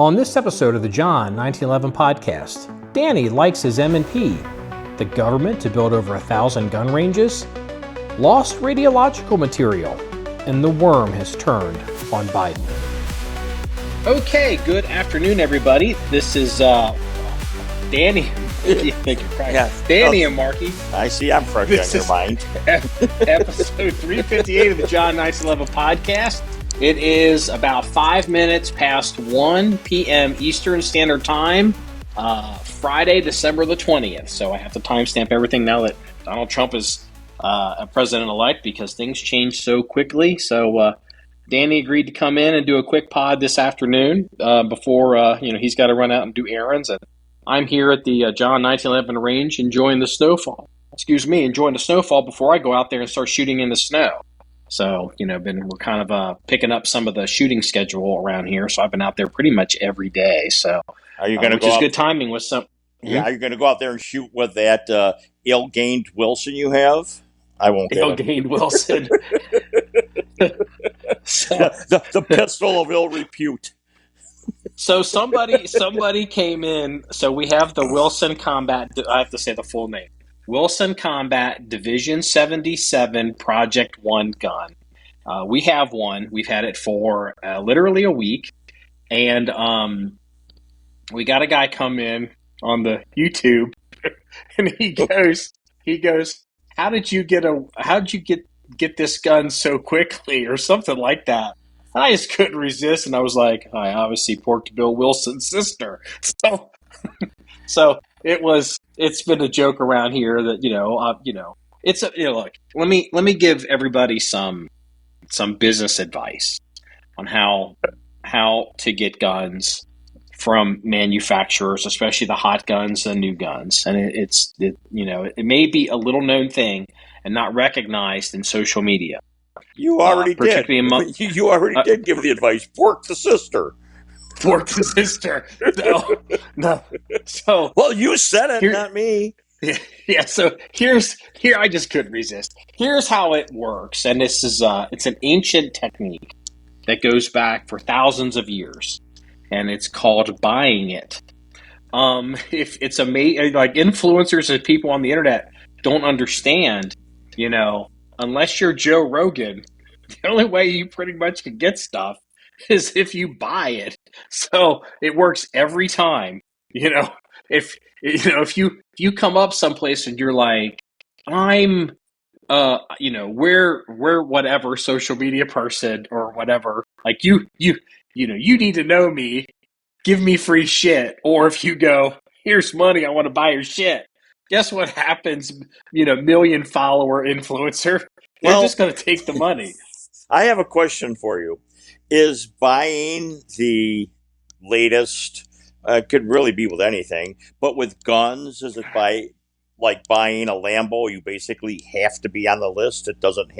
On this episode of the John1911 Podcast, Danny likes his M&P, the government to build over 1,000 gun ranges, lost radiological material, and the worm has turned on Biden. Okay, good afternoon, everybody. This is Danny. Yes. Danny and Marky. I see I'm fresh on your mind. Episode 358 of the John1911 Podcast. It is about 5 minutes past 1 p.m. Eastern Standard Time, Friday, December the 20th. So I have to timestamp everything now that Donald Trump is a president-elect because things change so quickly. So Danny agreed to come in and do a quick pod this afternoon before he's got to run out and do errands. And I'm here at the John1911 range enjoying the snowfall. Enjoying the snowfall before I go out there and start shooting in the snow. So, we're kind of picking up some of the shooting schedule around here. So I've been out there pretty much every day. So, are you going to go? Which is good timing with some. Yeah, are you going to go out there and shoot with that ill-gained Wilson you have? I won't get ill-gained Wilson. the pistol of ill repute. So somebody came in. So we have the Wilson Combat. I have to say the full name. Wilson Combat Division 77 Project 1 gun. We have one. We've had it for literally a week. And we got a guy come in on the YouTube and he goes, how did you get this gun so quickly or something like that? And I just couldn't resist. And I was like, I obviously porked Bill Wilson's sister. So it's been a joke around here that, look, let me give everybody some business advice on how to get guns from manufacturers, especially the hot guns and new guns. And it may be a little known thing and not recognized in social media. You already did. You already did give the advice. Pork the sister. Pork the sister. No. So, well, you said it, not me. Yeah. So here, I just couldn't resist. Here's how it works, and this is it's an ancient technique that goes back for thousands of years, and it's called buying it. If it's like influencers and people on the internet don't understand, unless you're Joe Rogan, the only way you pretty much can get stuff is if you buy it. So it works every time. If you come up someplace and you're like, I'm we're whatever social media person or whatever, like you need to know me, give me free shit. Or if you go, here's money, I want to buy your shit. Guess what happens, million follower influencer? They're just going to take the money. I have a question for you. Is buying the latest, could really be with anything, but with guns, is it like buying a Lambo? You basically have to be on the list. It doesn't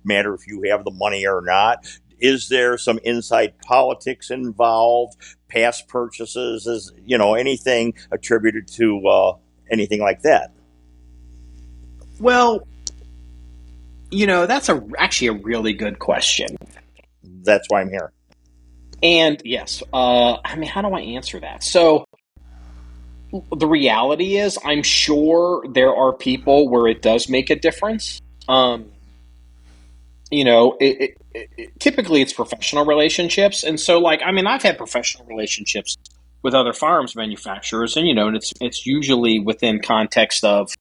matter if you have the money or not. Is there some inside politics involved, past purchases, anything attributed to anything like that? Well, that's actually a really good question. That's why I'm here. And yes, how do I answer that? So the reality is, I'm sure there are people where it does make a difference. Typically it's professional relationships. And so I've had professional relationships with other firearms manufacturers and, and it's usually within context of,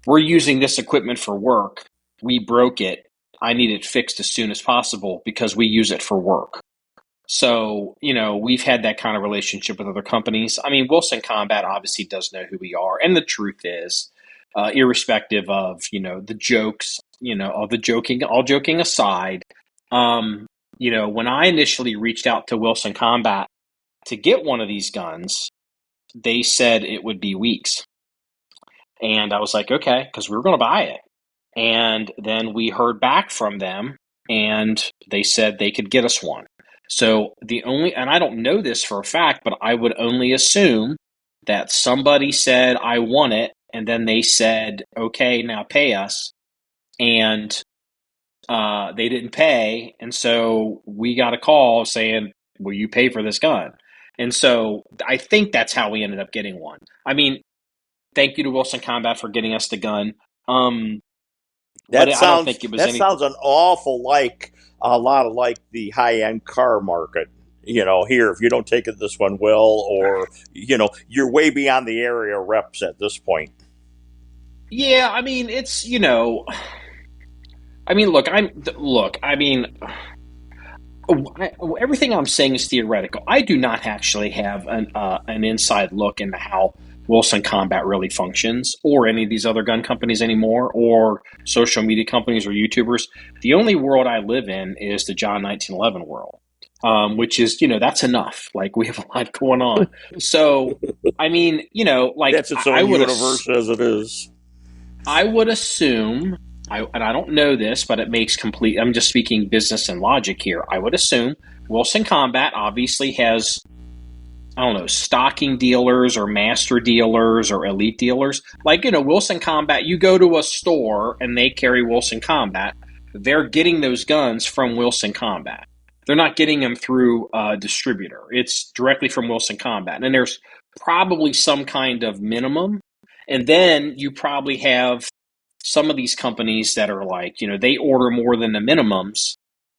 we're using this equipment for work. We broke it. I need it fixed as soon as possible because we use it for work. So, we've had that kind of relationship with other companies. Wilson Combat obviously does know who we are. And the truth is, irrespective of, the jokes, all joking aside, when I initially reached out to Wilson Combat to get one of these guns, they said it would be weeks. And I was like, okay, because we were going to buy it. And then we heard back from them and they said they could get us one. So and I don't know this for a fact, but I would only assume that somebody said, I want it. And then they said, okay, now pay us. And they didn't pay. And so we got a call saying, will you pay for this gun? And so I think that's how we ended up getting one. I mean, thank you to Wilson Combat for getting us the gun. But I don't think it was That any. sounds an awful like a lot of like the high end car market. Here, if you don't take it, this one will, or you're way beyond the area reps at this point. Yeah, I mean, it's I mean, look. I mean, everything I'm saying is theoretical. I do not actually have an inside look into how Wilson Combat really functions, or any of these other gun companies anymore, or social media companies or YouTubers. The only world I live in is the John 1911 world, which is that's enough. Like, we have a lot going on. So, I mean, like, That's its own universe as it is. I would assume, and I don't know this, but it makes complete. I'm just speaking business and logic here. I would assume Wilson Combat obviously has, I don't know, stocking dealers or master dealers or elite dealers. Like, Wilson Combat, you go to a store and they carry Wilson Combat. They're getting those guns from Wilson Combat. They're not getting them through a distributor. It's directly from Wilson Combat. And there's probably some kind of minimum. And then you probably have some of these companies that are like, they order more than the minimums.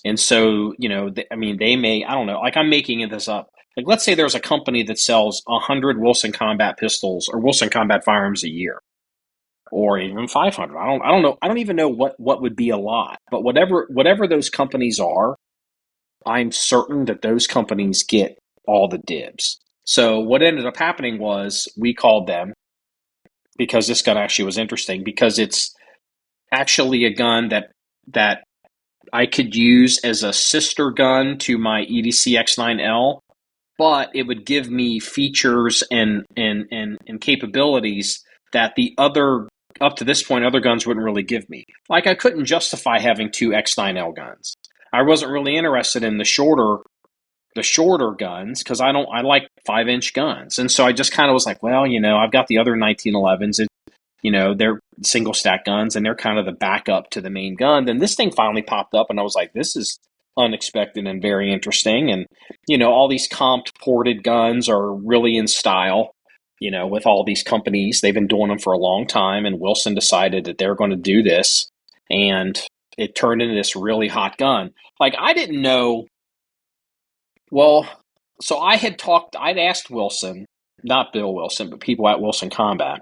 And so, they may, I don't know, like, I'm making this up. Like, let's say there's a company that sells 100 Wilson Combat pistols or Wilson Combat firearms a year, or even 500. I don't know. I don't even know what would be a lot. But whatever those companies are, I'm certain that those companies get all the dibs. So what ended up happening was we called them, because this gun actually was interesting, because it's actually a gun that I could use as a sister gun to my EDC X9L, but it would give me features and capabilities that the other, up to this point, other guns wouldn't really give me. Like, I couldn't justify having two X9L guns. I wasn't really interested in the shorter guns, because I like 5-inch guns. And so I just kind of was like, well, I've got the other 1911s. They're single stack guns, and they're kind of the backup to the main gun. Then this thing finally popped up, and I was like, this is unexpected and very interesting. And, all these comped ported guns are really in style, with all these companies. They've been doing them for a long time, and Wilson decided that they're going to do this, and it turned into this really hot gun. Like, I didn't know. Well, so I'd asked Wilson, not Bill Wilson, but people at Wilson Combat.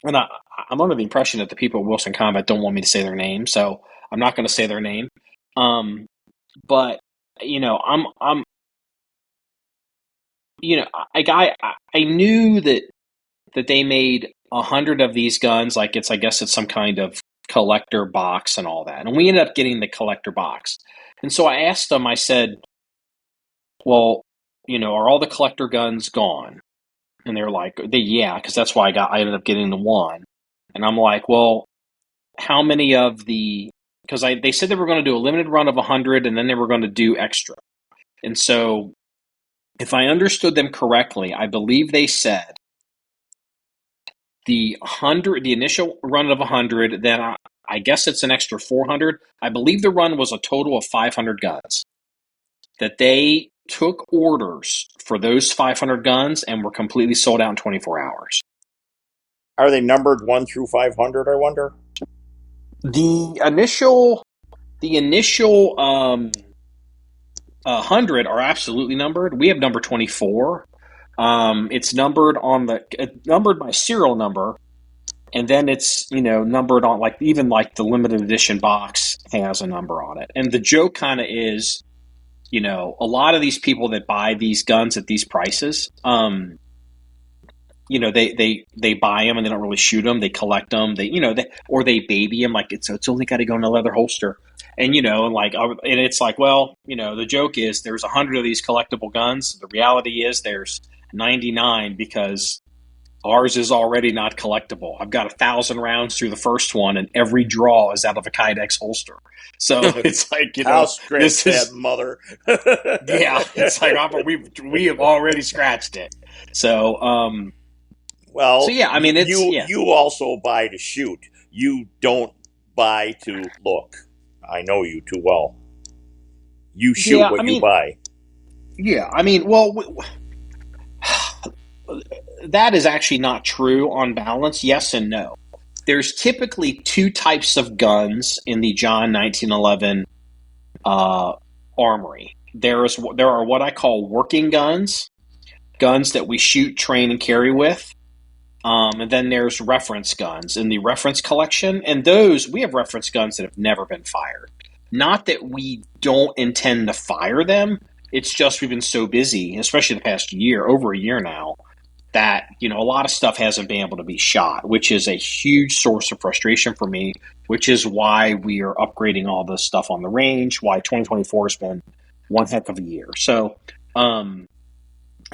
And I'm under the impression that the people at Wilson Combat don't want me to say their name, so I'm not going to say their name. But I'm I knew that they made 100 of these guns. Like, I guess it's some kind of collector box and all that. And we ended up getting the collector box. And so I asked them. I said, well, are all the collector guns gone? And they're like, yeah, because that's why I ended up getting the one. And I'm like, well, how many of the, because they said they were going to do a limited run of 100, and then they were going to do extra. And so, if I understood them correctly, I believe they said the initial run of 100, then I guess it's an extra 400. I believe the run was a total of 500 guns. That they took orders for those 500 guns and were completely sold out in 24 hours. Are they numbered 1 through 500, I wonder? The initial 100 are absolutely numbered. We have number 24. It's numbered numbered by serial number, and then it's numbered on, like, even like the limited edition box has a number on it. And the joke kind of is, a lot of these people that buy these guns at these prices, they buy them and they don't really shoot them. They collect them. Or they baby them, like it's only got to go in a leather holster. And and it's like, well, the joke is there's 100 of these collectible guns. The reality is there's 99, because ours is already not collectible. I've got 1,000 rounds through the first one, and every draw is out of a Kydex holster. So it's like, I'll scratch that mother. Yeah, it's like, we have already scratched it. So, well, so yeah, I mean, you also buy to shoot. You don't buy to look. I know you too well. You shoot you buy. Yeah, I mean, well, that is actually not true on balance. Yes and no. There's typically two types of guns in the John 1911 armory. There are what I call working guns, guns that we shoot, train, and carry with. And then there's reference guns in the reference collection. And those, we have reference guns that have never been fired. Not that we don't intend to fire them. It's just we've been so busy, especially the past year, over a year now, that, a lot of stuff hasn't been able to be shot, which is a huge source of frustration for me, which is why we are upgrading all this stuff on the range, why 2024 has been one heck of a year. So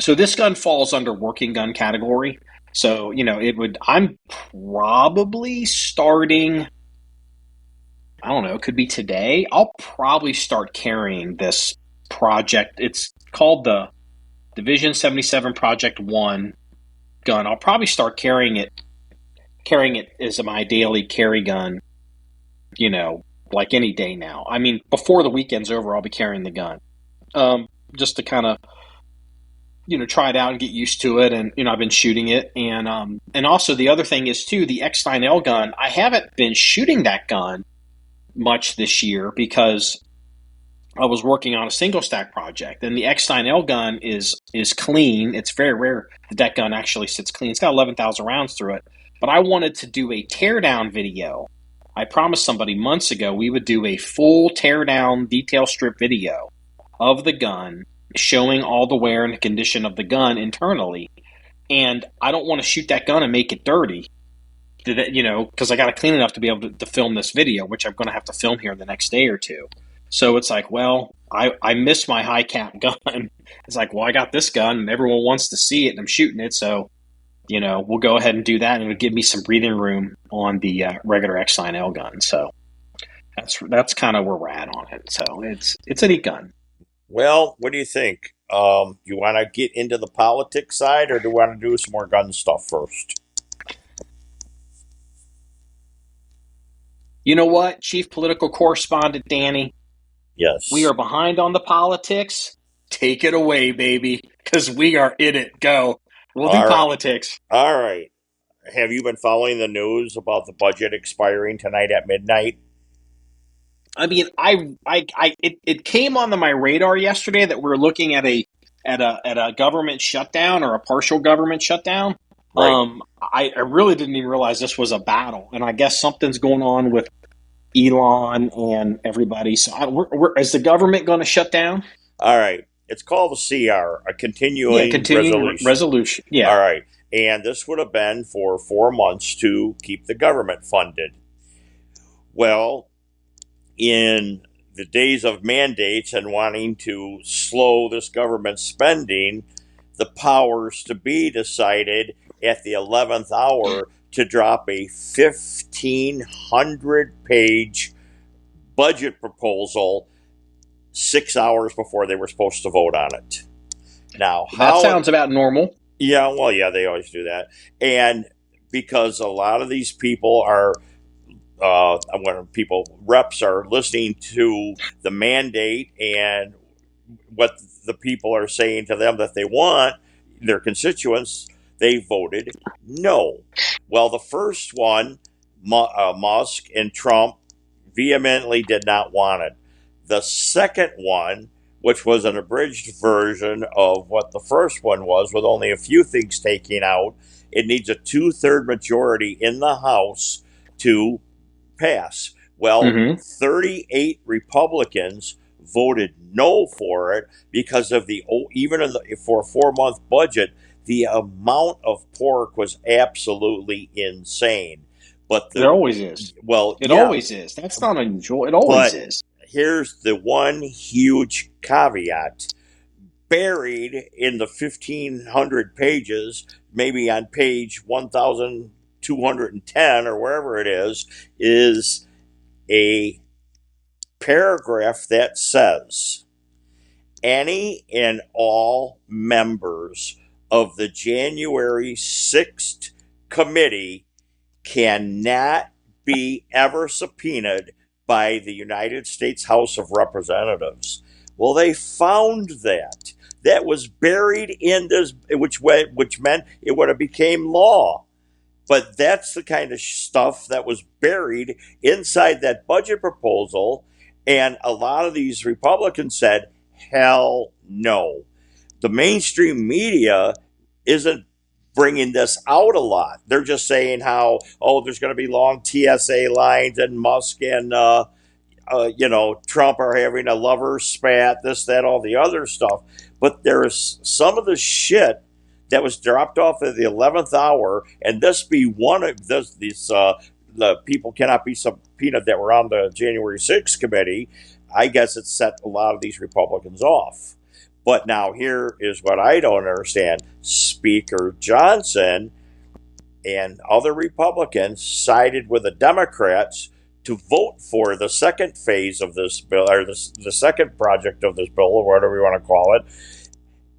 this gun falls under working gun category. So, I'm probably starting, I don't know, it could be today. I'll probably start carrying this project. It's called the Division 77 Project 1 gun. I'll probably start carrying it as my daily carry gun, like any day now. I mean, before the weekend's over, I'll be carrying the gun. Just to kind of, try it out and get used to it. And, I've been shooting it. And also the other thing is too, the X9L gun, I haven't been shooting that gun much this year because I was working on a single stack project, and the X9L gun is clean. It's very rare that gun actually sits clean. It's got 11,000 rounds through it. But I wanted to do a teardown video. I promised somebody months ago we would do a full teardown detail strip video of the gun, showing all the wear and condition of the gun internally. And I don't want to shoot that gun and make it dirty, because I got to clean enough to be able to film this video, which I'm going to have to film here the next day or two. So it's like, well, I miss my high cap gun. It's like, well, I got this gun and everyone wants to see it and I'm shooting it. So, we'll go ahead and do that. And it'll give me some breathing room on the regular X9L gun. So that's kind of where we're at on it. So it's a neat gun. Well, what do you think? You want to get into the politics side, or do you want to do some more gun stuff first? You know what, Chief Political Correspondent Danny? Yes. We are behind on the politics. Take it away, baby, because we are in it. Go. We'll do politics. All right. Have you been following the news about the budget expiring tonight at midnight? I mean, it came onto my radar yesterday that we're looking at a government shutdown or a partial government shutdown. Right. I really didn't even realize this was a battle, and I guess something's going on with Elon and everybody. So, is the government going to shut down? All right. It's called a CR, a continuing resolution. Yeah. All right. And this would have been for 4 months to keep the government funded. Well, in the days of mandates and wanting to slow this government spending, the powers to be decided at the 11th hour to drop a 1,500-page budget proposal 6 hours before they were supposed to vote on it. Now, that sounds about normal. Yeah, well, yeah, they always do that. And because a lot of these people are, reps are listening to the mandate and what the people are saying to them that they want, their constituents, they voted no. Well, the first one, Musk and Trump vehemently did not want it. The second one, which was an abridged version of what the first one was, with only a few things taken out, it needs a 2/3 majority in the House to pass. Well, 38 Republicans voted no for it because of for a 4-month budget, the amount of pork was absolutely insane. But it always is. Well, it always is. That's not unusual. It always is. Here's the one huge caveat. Buried in the 1,500 pages, maybe on page 1,210 or wherever it is a paragraph that says, any and all members of the January 6th committee cannot be ever subpoenaed by the United States House of Representatives. Well, they found that. that was buried in this, which meant it would have became law. But that's the kind of stuff that was buried inside that budget proposal. And a lot of these Republicans said, hell no. The mainstream media isn't bringing this out a lot. They're just saying how, oh, there's going to be long TSA lines and Musk and, Trump are having a lover spat, this, that, all the other stuff. But there is some of the shit that was dropped off at the 11th hour, and this be one of these the people cannot be subpoenaed that were on the January 6th committee. I guess it set a lot of these Republicans off. But now here is what I don't understand. Speaker Johnson and other Republicans sided with the Democrats to vote for the second phase of this bill, or the second project of this bill, or whatever you want to call it,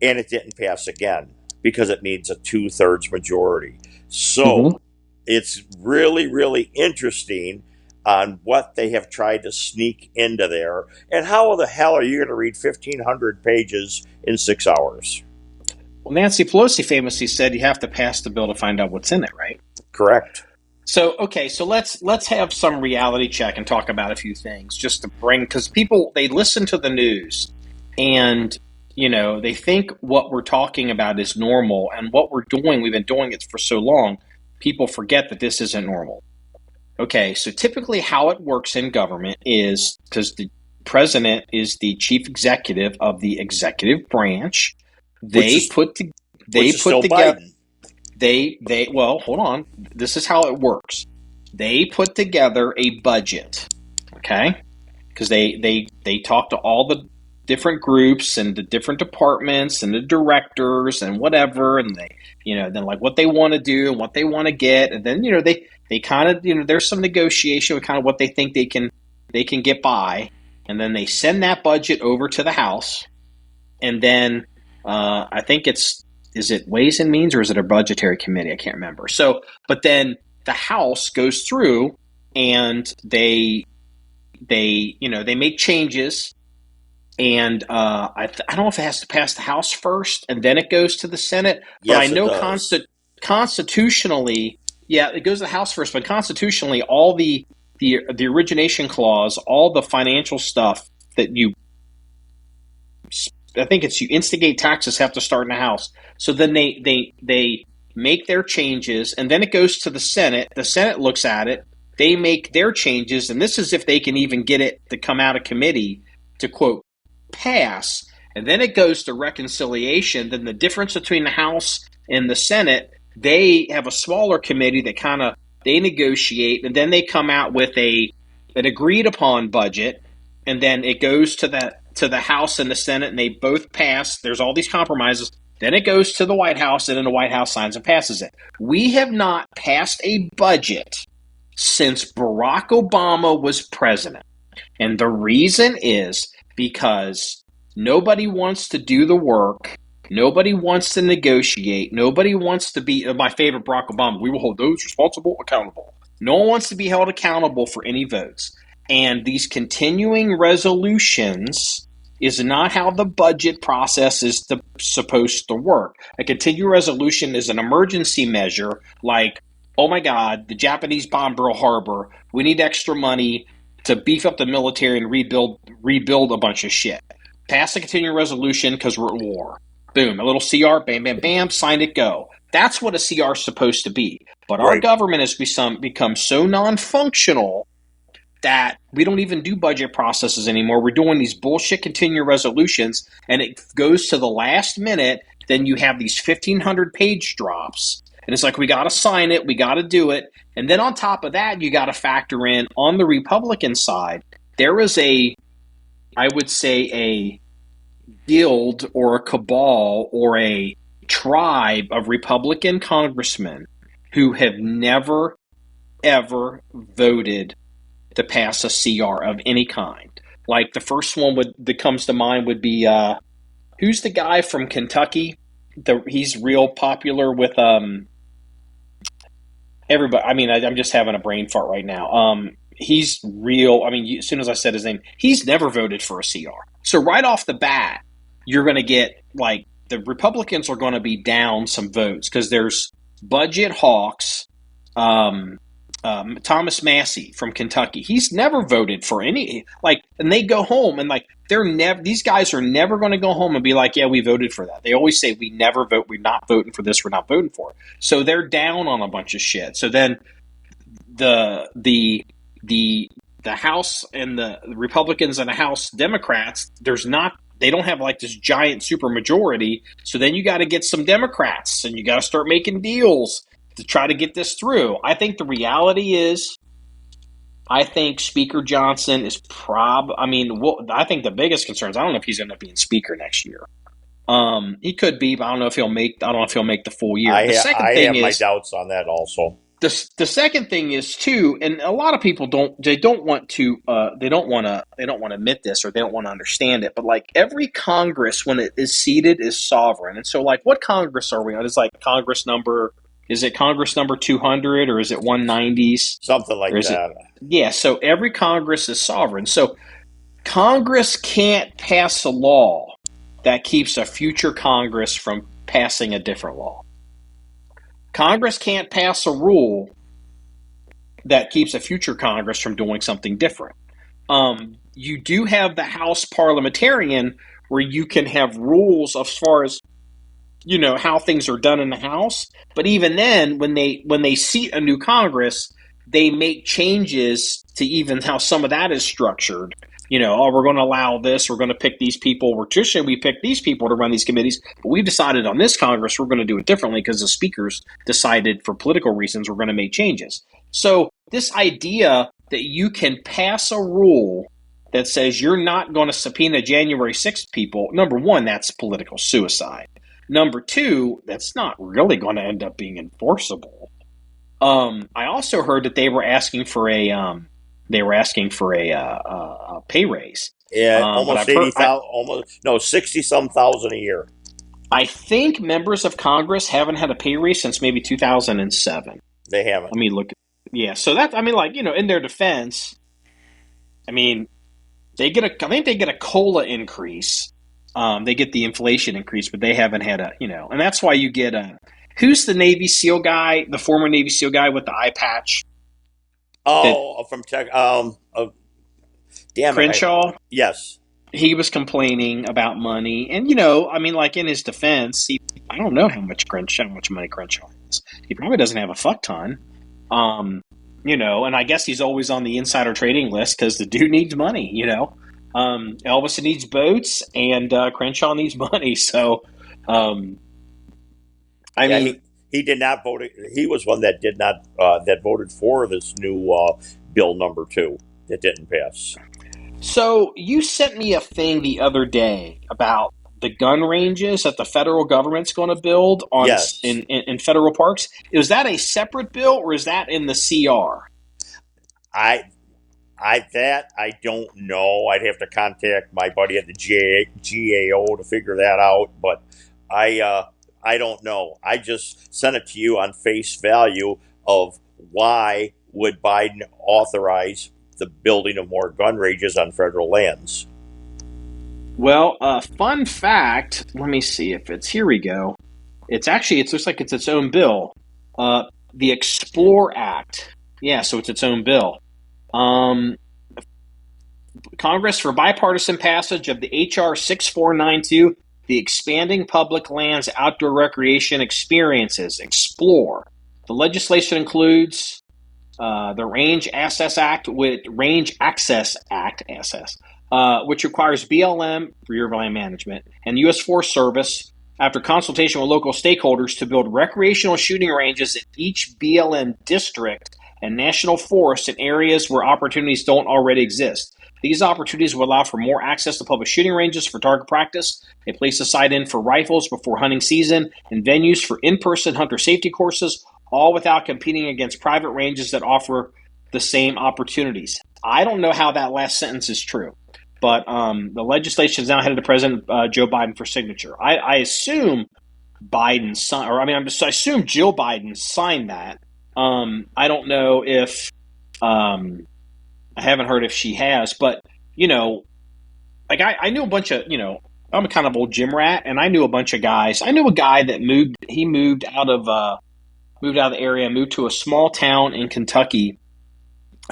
and it didn't pass again because it needs a 2/3 majority. So it's really, really interesting on what they have tried to sneak into there. And how the hell are you going to read 1,500 pages in 6 hours? Well, Nancy Pelosi famously said you have to pass the bill to find out what's in it, right? Correct. So, okay, so let's have some reality check and talk about a few things just to bring, because people, they listen to the news and, they think what we're talking about is normal, and what we're doing, we've been doing it for so long, people forget that this isn't normal. Okay, so typically how it works in government is, because the president is the chief executive of the executive branch, hold on. This is how it works. They put together a budget, okay? Because they talk to all the different groups and the different departments and the directors and whatever, and they, then like what they want to do and what they want to get, and then they kind of there's some negotiation with kind of what they think they can get by, and then they send that budget over to the House, and then I think is it Ways and Means or is it a budgetary committee? I can't remember. So, but then the House goes through and they make changes, and I don't know if it has to pass the House first and then it goes to the Senate. Yes, but I know it does. Constitutionally, yeah, it goes to the House first, but constitutionally, all the origination clause, all the financial stuff that I think you instigate taxes have to start in the House. So then they make their changes, and then it goes to the Senate. The Senate looks at it. They make their changes, and this is if they can even get it to come out of committee to, quote, pass. And then it goes to reconciliation. Then the difference between the House and the Senate, they have a smaller committee that they negotiate, and then they come out with an agreed upon budget, and then it goes to the House and the Senate, and they both pass. There's all these compromises. Then it goes to the White House, and then the White House signs and passes it. We have not passed a budget since Barack Obama was president. And the reason is because nobody wants to do the work. Nobody wants to negotiate. Nobody wants to be, my favorite Barack Obama, we will hold those responsible accountable. No one wants to be held accountable for any votes. And these continuing resolutions is not how the budget process is supposed to work. A continuing resolution is an emergency measure like, oh my God, the Japanese bombed Pearl Harbor. We need extra money to beef up the military and rebuild a bunch of shit. Pass a continuing resolution because we're at war. Boom, a little CR, bam, bam, bam, sign it, go. That's what a CR is supposed to be. But our government has become so non-functional that we don't even do budget processes anymore. We're doing these bullshit continuing resolutions, and it goes to the last minute. Then you have these 1,500 page drops, and it's like, we got to sign it, we got to do it. And then on top of that, you got to factor in on the Republican side, there is I would say a guild or a cabal or a tribe of Republican congressmen who have never, ever voted to pass a CR of any kind. Like the first one that comes to mind would be, who's the guy from Kentucky? He's real popular with everybody. I mean, I'm just having a brain fart right now. He's real. I mean, as soon as I said his name, he's never voted for a CR. So right off the bat, you're going to get like the Republicans are going to be down some votes because there's budget hawks. Thomas Massey from Kentucky. He's never voted for any, and they go home and these guys are never going to go home and be like, yeah, we voted for that. They always say we never vote. We're not voting for this. We're not voting for it. So they're down on a bunch of shit. So then the House and the Republicans and the House Democrats, they don't have this giant super majority. So then you got to get some Democrats and you got to start making deals to try to get this through. I think the reality is, I think Speaker Johnson is I think the biggest concern is I don't know if he's going to be in Speaker next year. He could be, but I don't know if he'll make the full year. I have my doubts on that also. The second thing is too, and a lot of people don't want to admit this, or they don't want to understand it. But every Congress, when it is seated, is sovereign. And so what Congress are we on? Is Congress number 200 or is it 190s? Something like that. Yeah. So every Congress is sovereign. So Congress can't pass a law that keeps a future Congress from passing a different law. Congress can't pass a rule that keeps a future Congress from doing something different. You do have the House parliamentarian where you can have rules as far as how things are done in the House. But even then, when they seat a new Congress, they make changes to even how some of that is structured. We're going to allow this. We're going to pick these people. Traditionally, we pick these people to run these committees. But we've decided on this Congress, we're going to do it differently because the speakers decided for political reasons we're going to make changes. So this idea that you can pass a rule that says you're not going to subpoena January 6th people, number one, that's political suicide. Number two, that's not really going to end up being enforceable. I also heard that they were asking for a pay raise. Yeah, almost 60-some thousand a year. I think members of Congress haven't had a pay raise since maybe 2007. They haven't. Let me look. Yeah, so that in their defense, they get a COLA increase. They get the inflation increase, but they haven't had and that's why you get who's the Navy SEAL guy, the former Navy SEAL guy with the eye patch? From Tech. Damn it. Crenshaw? Yes. He was complaining about money. And, in his defense, I don't know how much money Crenshaw has. He probably doesn't have a fuck ton. And I guess he's always on the insider trading list because the dude needs money, Elvis needs boats and Crenshaw needs money. So, he did not vote. He was one that did not that voted for this new bill number 2 that didn't pass. So you sent me a thing the other day about the gun ranges that the federal government's going to build on in federal parks. Is that a separate bill or is that in the CR? I don't know. I'd have to contact my buddy at the GAO to figure that out, but I don't know. I just sent it to you on face value of why would Biden authorize the building of more gun ranges on federal lands. Well, fun fact, let me see if it's, here we go. It looks like it's its own bill. The Explore Act. Yeah, so it's its own bill. Congress for bipartisan passage of the H.R. 6492, the Expanding Public Lands Outdoor Recreation Experiences, Explore. The legislation includes the Range Access Act, which requires BLM, Bureau of Land Management, and U.S. Forest Service, after consultation with local stakeholders, to build recreational shooting ranges in each BLM district and national forest in areas where opportunities don't already exist. These opportunities will allow for more access to public shooting ranges for target practice, a place to sight in for rifles before hunting season, and venues for in-person hunter safety courses, all without competing against private ranges that offer the same opportunities. I don't know how that last sentence is true, but the legislation is now headed to President Joe Biden for signature. I assume Biden signed, I assume Jill Biden signed that. I don't know if I haven't heard if she has, but I knew a bunch of I'm a kind of old gym rat, and I knew a bunch of guys. I knew a guy that moved. He moved out of the area, moved to a small town in Kentucky.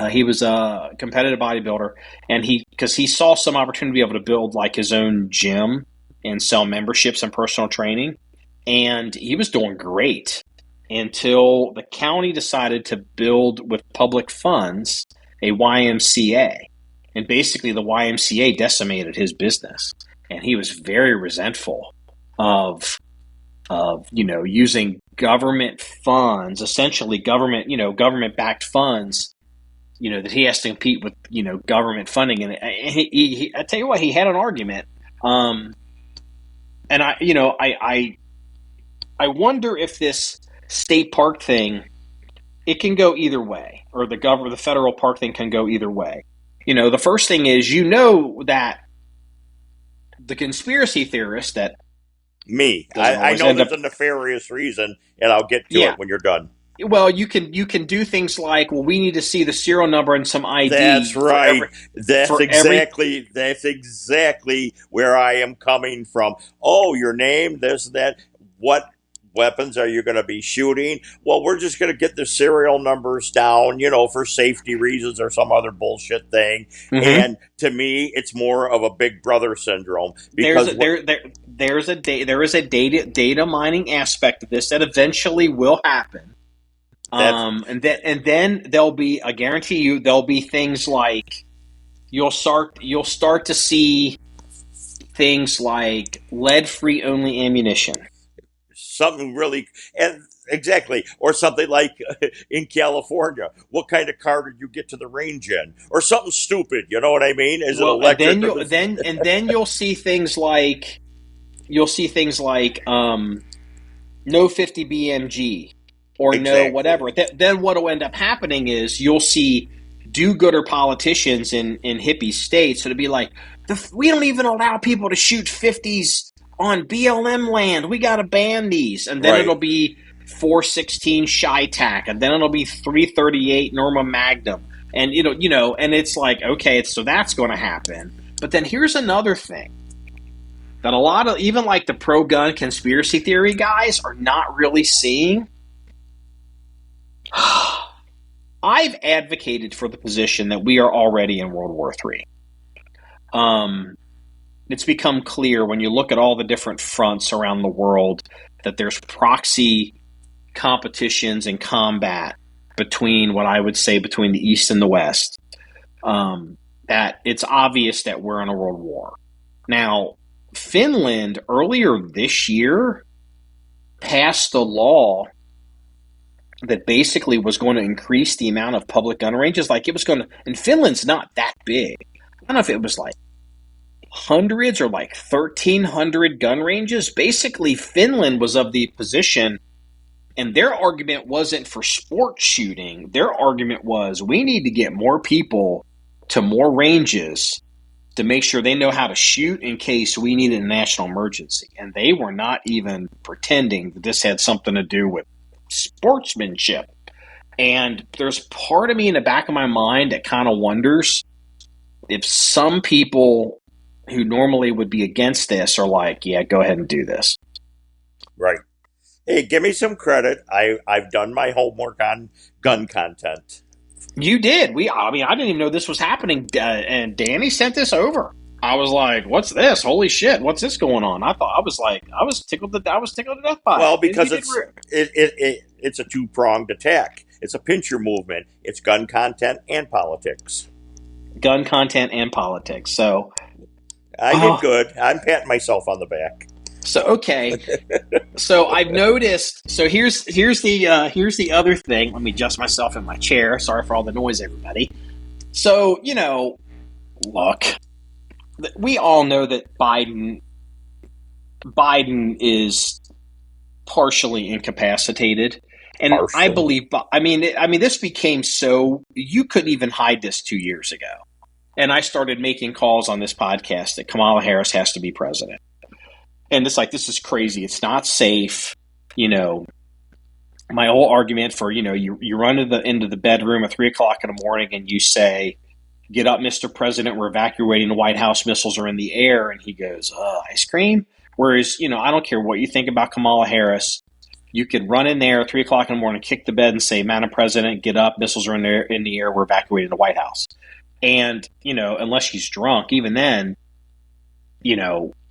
He was a competitive bodybuilder, and because he saw some opportunity to be able to build like his own gym and sell memberships and personal training, and he was doing great until the county decided to build with public funds a YMCA, and basically the YMCA decimated his business, and he was very resentful of using government funds, essentially government backed funds, that he has to compete with, government funding. And I tell you what, he had an argument. And I wonder if this state park thing, it can go either way, or the federal park thing can go either way. The first thing is, that the conspiracy theorist that I know there's a nefarious reason, and I'll get to it when you're done. Well, you can do things like, well, we need to see the serial number and some ID. That's right. That's exactly where I am coming from. Oh, your name, this, that. What weapons are you going to be shooting? Well, we're just going to get the serial numbers down, for safety reasons or some other bullshit thing. Mm-hmm. And to me, it's more of a Big Brother syndrome. Because there is a data mining aspect of this that eventually will happen. And then there'll be, I guarantee you, there'll be things like you'll start to see things like lead-free only ammunition. Something really, and exactly, or something like in California, what kind of car did you get to the range in, or something stupid? You know what I mean? Is it electric? And then you'll see things like no 50 BMG or no whatever. Then what will end up happening is you'll see do-gooder politicians in hippie states. So it'll be like, we don't even allow people to shoot 50s on BLM land. We got to ban these. And then it'll be 416 Chi-Tac, and then it'll be 338 Norma Magnum. And and it's like, okay, so that's going to happen. But then here's another thing that a lot of, even like the pro-gun conspiracy theory guys, are not really seeing. I've advocated for the position that we are already in World War III. It's become clear when you look at all the different fronts around the world that there's proxy competitions and combat between the East and the West, that it's obvious that we're in a world war. Now, Finland earlier this year passed a law that basically was going to increase the amount of public gun ranges. Like, it was going to, and Finland's not that big. I don't know if it was like hundreds or like 1,300 gun ranges. Basically, Finland was of the position, and their argument wasn't for sport shooting. Their argument was, we need to get more people to more ranges to make sure they know how to shoot in case we need a national emergency. And they were not even pretending that this had something to do with sportsmanship. And there's part of me in the back of my mind that kind of wonders if some people who normally would be against this are like, yeah, go ahead and do this. Right. Hey, give me some credit. I've done my homework on gun content. You did. I didn't even know this was happening. And Danny sent this over. I was like, what's this? Holy shit. What's this going on? I was tickled to death by it. Well, because it's a two-pronged attack. It's a pincher movement. It's gun content and politics. Gun content and politics. So I did good. I'm patting myself on the back. So, okay. So I've noticed. So here's the other thing. Let me adjust myself in my chair. Sorry for all the noise, everybody. So, look, we all know that Biden is partially incapacitated. And partially. I believe, this became so, you couldn't even hide this 2 years ago. And I started making calls on this podcast that Kamala Harris has to be president. And it's like, this is crazy. It's not safe. My whole argument for, you run into the bedroom at 3:00 in the morning and you say, get up, Mr. President, we're evacuating the White House, missiles are in the air. And he goes, ice cream? Whereas, I don't care what you think about Kamala Harris. You could run in there at 3 o'clock in the morning, kick the bed and say, Madam President, get up, missiles are in the air, we're evacuating the White House. And, unless she's drunk, even then,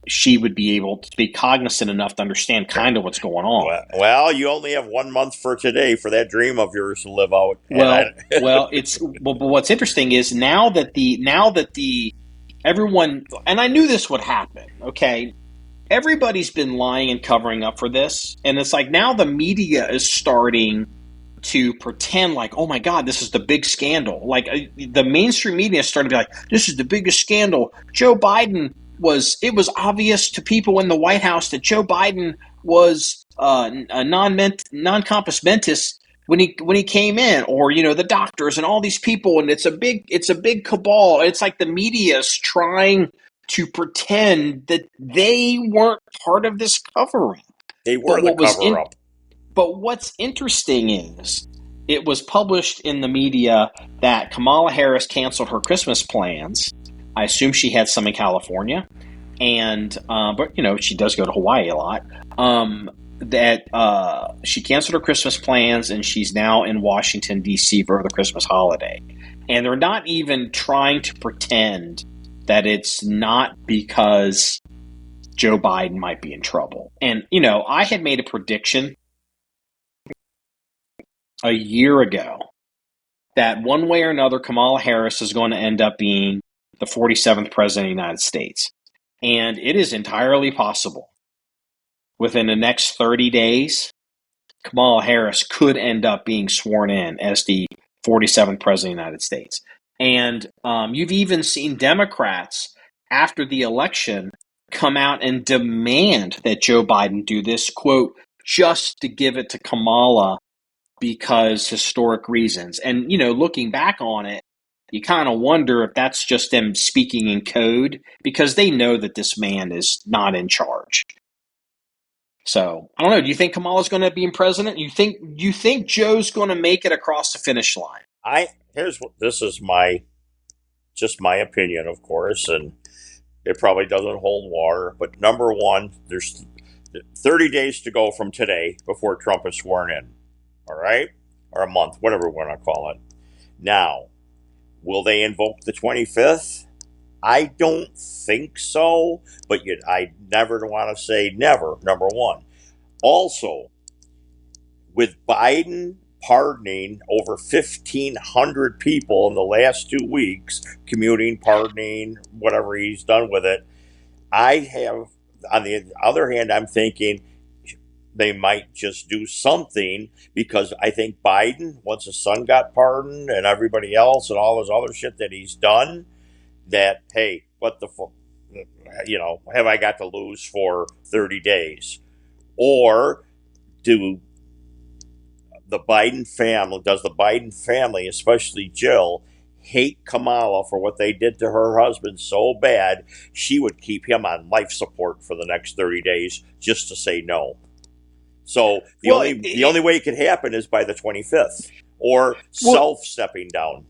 she would be able to be cognizant enough to understand kind of what's going on. Well, you only have 1 month for today for that dream of yours to live out. But what's interesting is now that the everyone, and I knew this would happen. Okay, everybody's been lying and covering up for this, and it's like now the media is starting to pretend like, oh my God, this is the big scandal. Like the mainstream media is starting to be like, this is the biggest scandal. Joe Biden it was obvious to people in the White House that Joe Biden was a non-compos mentis when he came in, or the doctors and all these people, and it's a big cabal. It's like the media is trying to pretend that they weren't part of this cover-up. They were the cover-up. But what's interesting is it was published in the media that Kamala Harris canceled her Christmas plans. I assume she had some in California, and but she does go to Hawaii a lot. That she canceled her Christmas plans, and she's now in Washington D.C. for the Christmas holiday. And they're not even trying to pretend that it's not because Joe Biden might be in trouble. And I had made a prediction a year ago that one way or another, Kamala Harris is going to end up being the 47th president of the United States. And it is entirely possible within the next 30 days, Kamala Harris could end up being sworn in as the 47th president of the United States. And you've even seen Democrats after the election come out and demand that Joe Biden do this, quote, just to give it to Kamala because historic reasons. And, looking back on it, you kind of wonder if that's just them speaking in code because they know that this man is not in charge. So, I don't know. Do you think Kamala's going to be president? You think Joe's going to make it across the finish line? This is my opinion, of course, and it probably doesn't hold water. But number one, there's 30 days to go from today before Trump is sworn in. All right? Or a month, whatever we want to call it. Now, will they invoke the 25th? I don't think so, but I never want to say never, number one. Also, with Biden pardoning over 1,500 people in the last 2 weeks, commuting, pardoning, whatever he's done with it, on the other hand, I'm thinking they might just do something because I think Biden, once his son got pardoned and everybody else and all this other shit that he's done, that, hey, what the fuck, have I got to lose for 30 days? Or does the Biden family, especially Jill, hate Kamala for what they did to her husband so bad, she would keep him on life support for the next 30 days just to say no? So the only way it could happen is by the 25th or self-stepping down.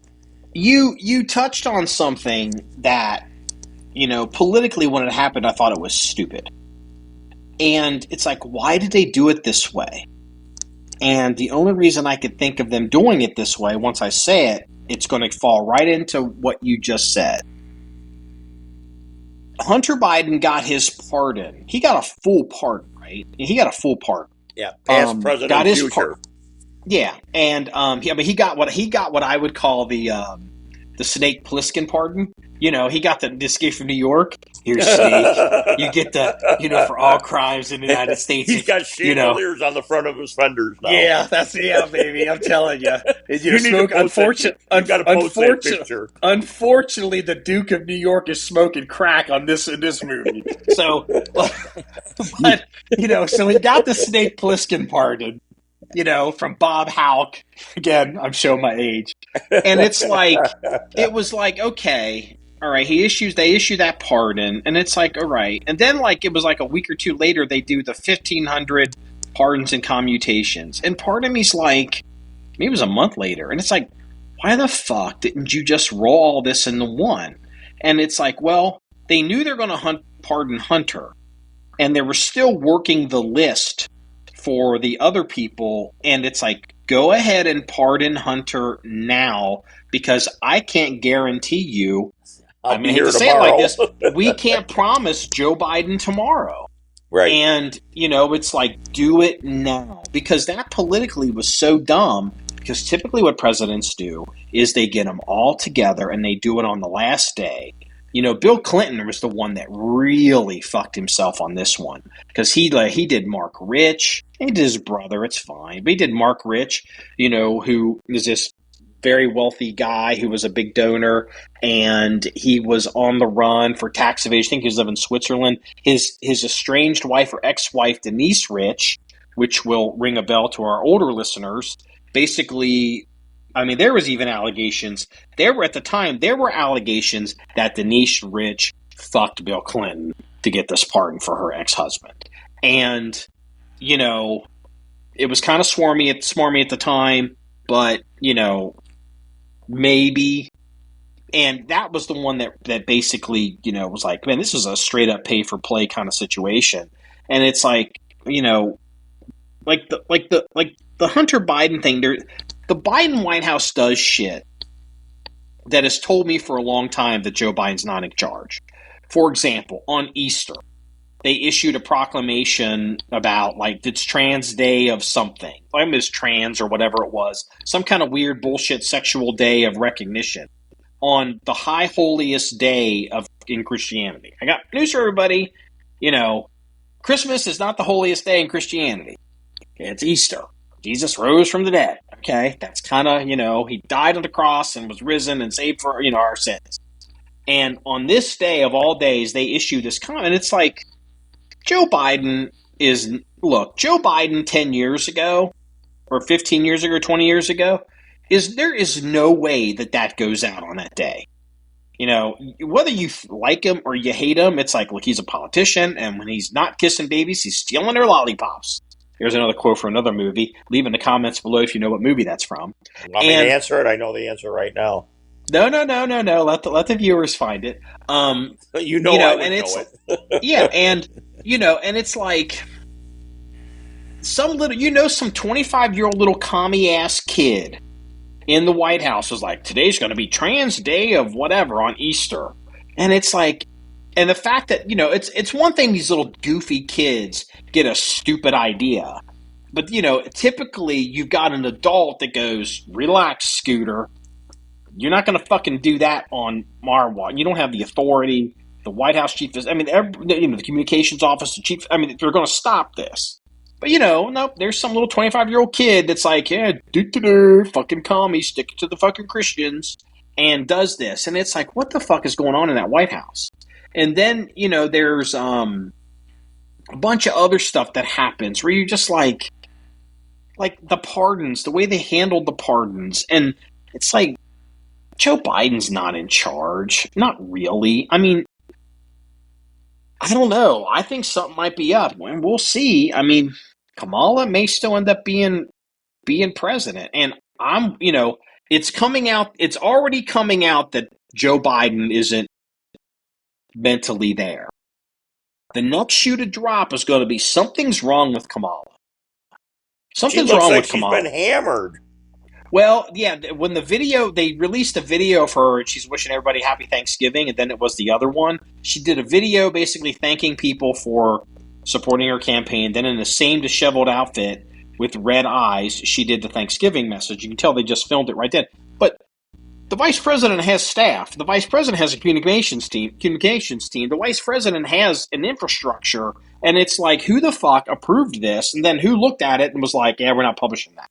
You touched on something that, politically when it happened, I thought it was stupid. And it's like, why did they do it this way? And the only reason I could think of them doing it this way, once I say it, it's going to fall right into what you just said. Hunter Biden got his pardon. He got a full pardon, right? He got a full pardon. Yeah, past, present, and future. Yeah, and but he got what I would call the Snake Plissken pardon. He got the Escape from New York. Here's Snake. You get the for all crimes in the United States. He's got chandeliers on the front of his fenders now. Yeah, baby. I'm telling you. Unfortunately, the Duke of New York is smoking crack in this movie. So, but so he got the Snake Plissken pardon. From Bob Houck. Again, I'm showing my age. And it was like, okay, all right, they issue that pardon, and it's like, all right. And then it was like a week or two later, they do the 1,500 pardons and commutations. And part of me's like, maybe it was a month later, and it's like, why the fuck didn't you just roll all this into one? And it's like, well, they knew they're going to pardon Hunter, and they were still working the list for the other people, and it's like, go ahead and pardon Hunter now, because I can't guarantee you, I'll I be hate here to say it like this, tomorrow. we can't promise Joe Biden tomorrow. Right. And, it's like, do it now. Because that politically was so dumb, because typically what presidents do is they get them all together and they do it on the last day. Bill Clinton was the one that really fucked himself on this one, because he did Mark Rich. He did his brother. It's fine. But he did Mark Rich, who is this very wealthy guy who was a big donor, and he was on the run for tax evasion. I think he was living in Switzerland. His estranged wife or ex-wife, Denise Rich, which will ring a bell to our older listeners, basically, there was even allegations. There were allegations that Denise Rich fucked Bill Clinton to get this pardon for her ex-husband. And, it was kind of smarmy at the time, but, maybe. And that was the one that basically, was like, man, this is a straight up pay for play kind of situation. And it's like, like the Hunter Biden thing, the Biden White House does shit that has told me for a long time that Joe Biden's not in charge. For example, on Easter, they issued a proclamation about, like, it's Trans Day of something. I miss trans or whatever it was. Some kind of weird bullshit sexual day of recognition on the high holiest day in Christianity. I got news for everybody. Christmas is not the holiest day in Christianity. It's Easter. Jesus rose from the dead. Okay, that's kind of, he died on the cross and was risen and saved for, our sins. And on this day of all days, they issue this comment. It's like, Joe Biden 10 years ago, or 15 years ago, or 20 years ago, there is no way that goes out on that day. Whether you like him or you hate him, it's like, look, he's a politician, and when he's not kissing babies, he's stealing their lollipops. Here's another quote for another movie. Leave in the comments below if you know what movie that's from. Want me to answer it? I know the answer right now. No. Let the viewers find it. I would know it. Yeah, and and it's like some 25-year-old little commie ass kid in the White House was like, today's going to be Trans Day of whatever on Easter, and it's like, and the fact that it's one thing these little goofy kids get a stupid idea, but typically you've got an adult that goes, relax, Scooter. You're not going to fucking do that on our watch. You don't have the authority. The White House chief is, the communications office, the chief, they're going to stop this. But, nope, there's some little 25-year-old kid that's like, yeah, fucking commie, stick to the fucking Christians, and does this. And it's like, what the fuck is going on in that White House? And then, there's a bunch of other stuff that happens where you're just like the pardons, the way they handled the pardons. And it's like, Joe Biden's not in charge. Not really. I don't know. I think something might be up. And we'll see. Kamala may still end up being president. And it's coming out. It's already coming out that Joe Biden isn't mentally there. The next shoe to drop is going to be something's wrong with Kamala. Something's wrong with Kamala. She's been hammered. Well, yeah, when they released a video of her, and she's wishing everybody happy Thanksgiving, and then it was the other one. She did a video basically thanking people for supporting her campaign. Then in the same disheveled outfit with red eyes, she did the Thanksgiving message. You can tell they just filmed it right then. But the vice president has staff. The vice president has a communications team. The vice president has an infrastructure. And it's like, who the fuck approved this? And then who looked at it and was like, yeah, we're not publishing that.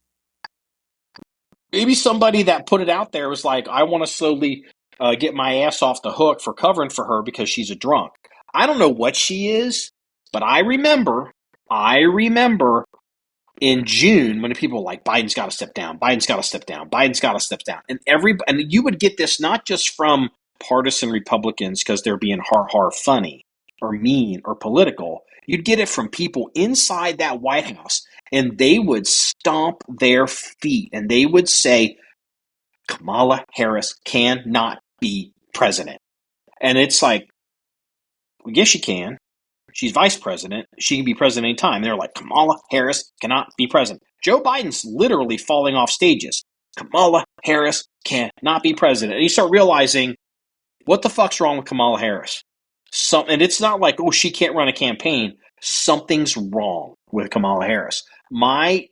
Maybe somebody that put it out there was like, I want to slowly get my ass off the hook for covering for her because she's a drunk. I don't know what she is, but I remember in June when people were like, Biden's got to step down, Biden's got to step down, Biden's got to step down. And you would get this not just from partisan Republicans because they're being har funny or mean or political. You'd get it from people inside that White House. And they would stomp their feet and they would say, Kamala Harris cannot be president. And it's like, well, yes, she can. She's vice president. She can be president anytime. And they're like, Kamala Harris cannot be president. Joe Biden's literally falling off stages. Kamala Harris cannot be president. And you start realizing, what the fuck's wrong with Kamala Harris? And it's not like, oh, she can't run a campaign. Something's wrong with Kamala Harris. My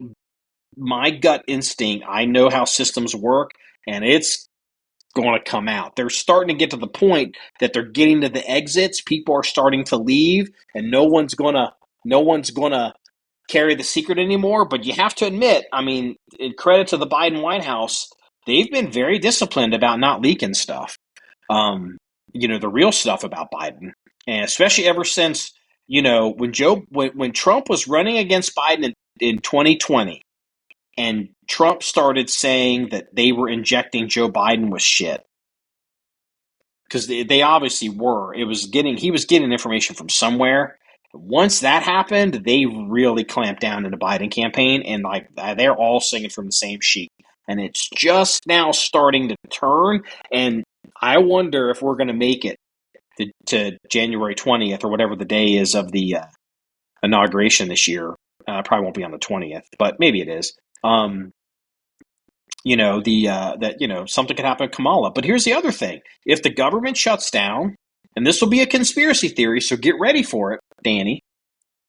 gut instinct, I know how systems work, and it's going to come out. They're starting to get to the point that they're getting to the exits. People are starting to leave, and no one's gonna carry the secret anymore. But you have to admit, I mean, in credit to the Biden White House, they've been very disciplined about not leaking stuff. The real stuff about Biden, and especially ever since when Trump was running against Biden in 2020. And Trump started saying that they were injecting Joe Biden with shit. Because they obviously were. He was getting information from somewhere. Once that happened, they really clamped down in the Biden campaign. And they're all singing from the same sheet. And it's just now starting to turn. And I wonder if we're going to make it to January 20th or whatever the day is of the inauguration this year. Probably won't be on the 20th, but maybe it is. Something could happen to Kamala. But here's the other thing. If the government shuts down, and this will be a conspiracy theory, so get ready for it, Danny.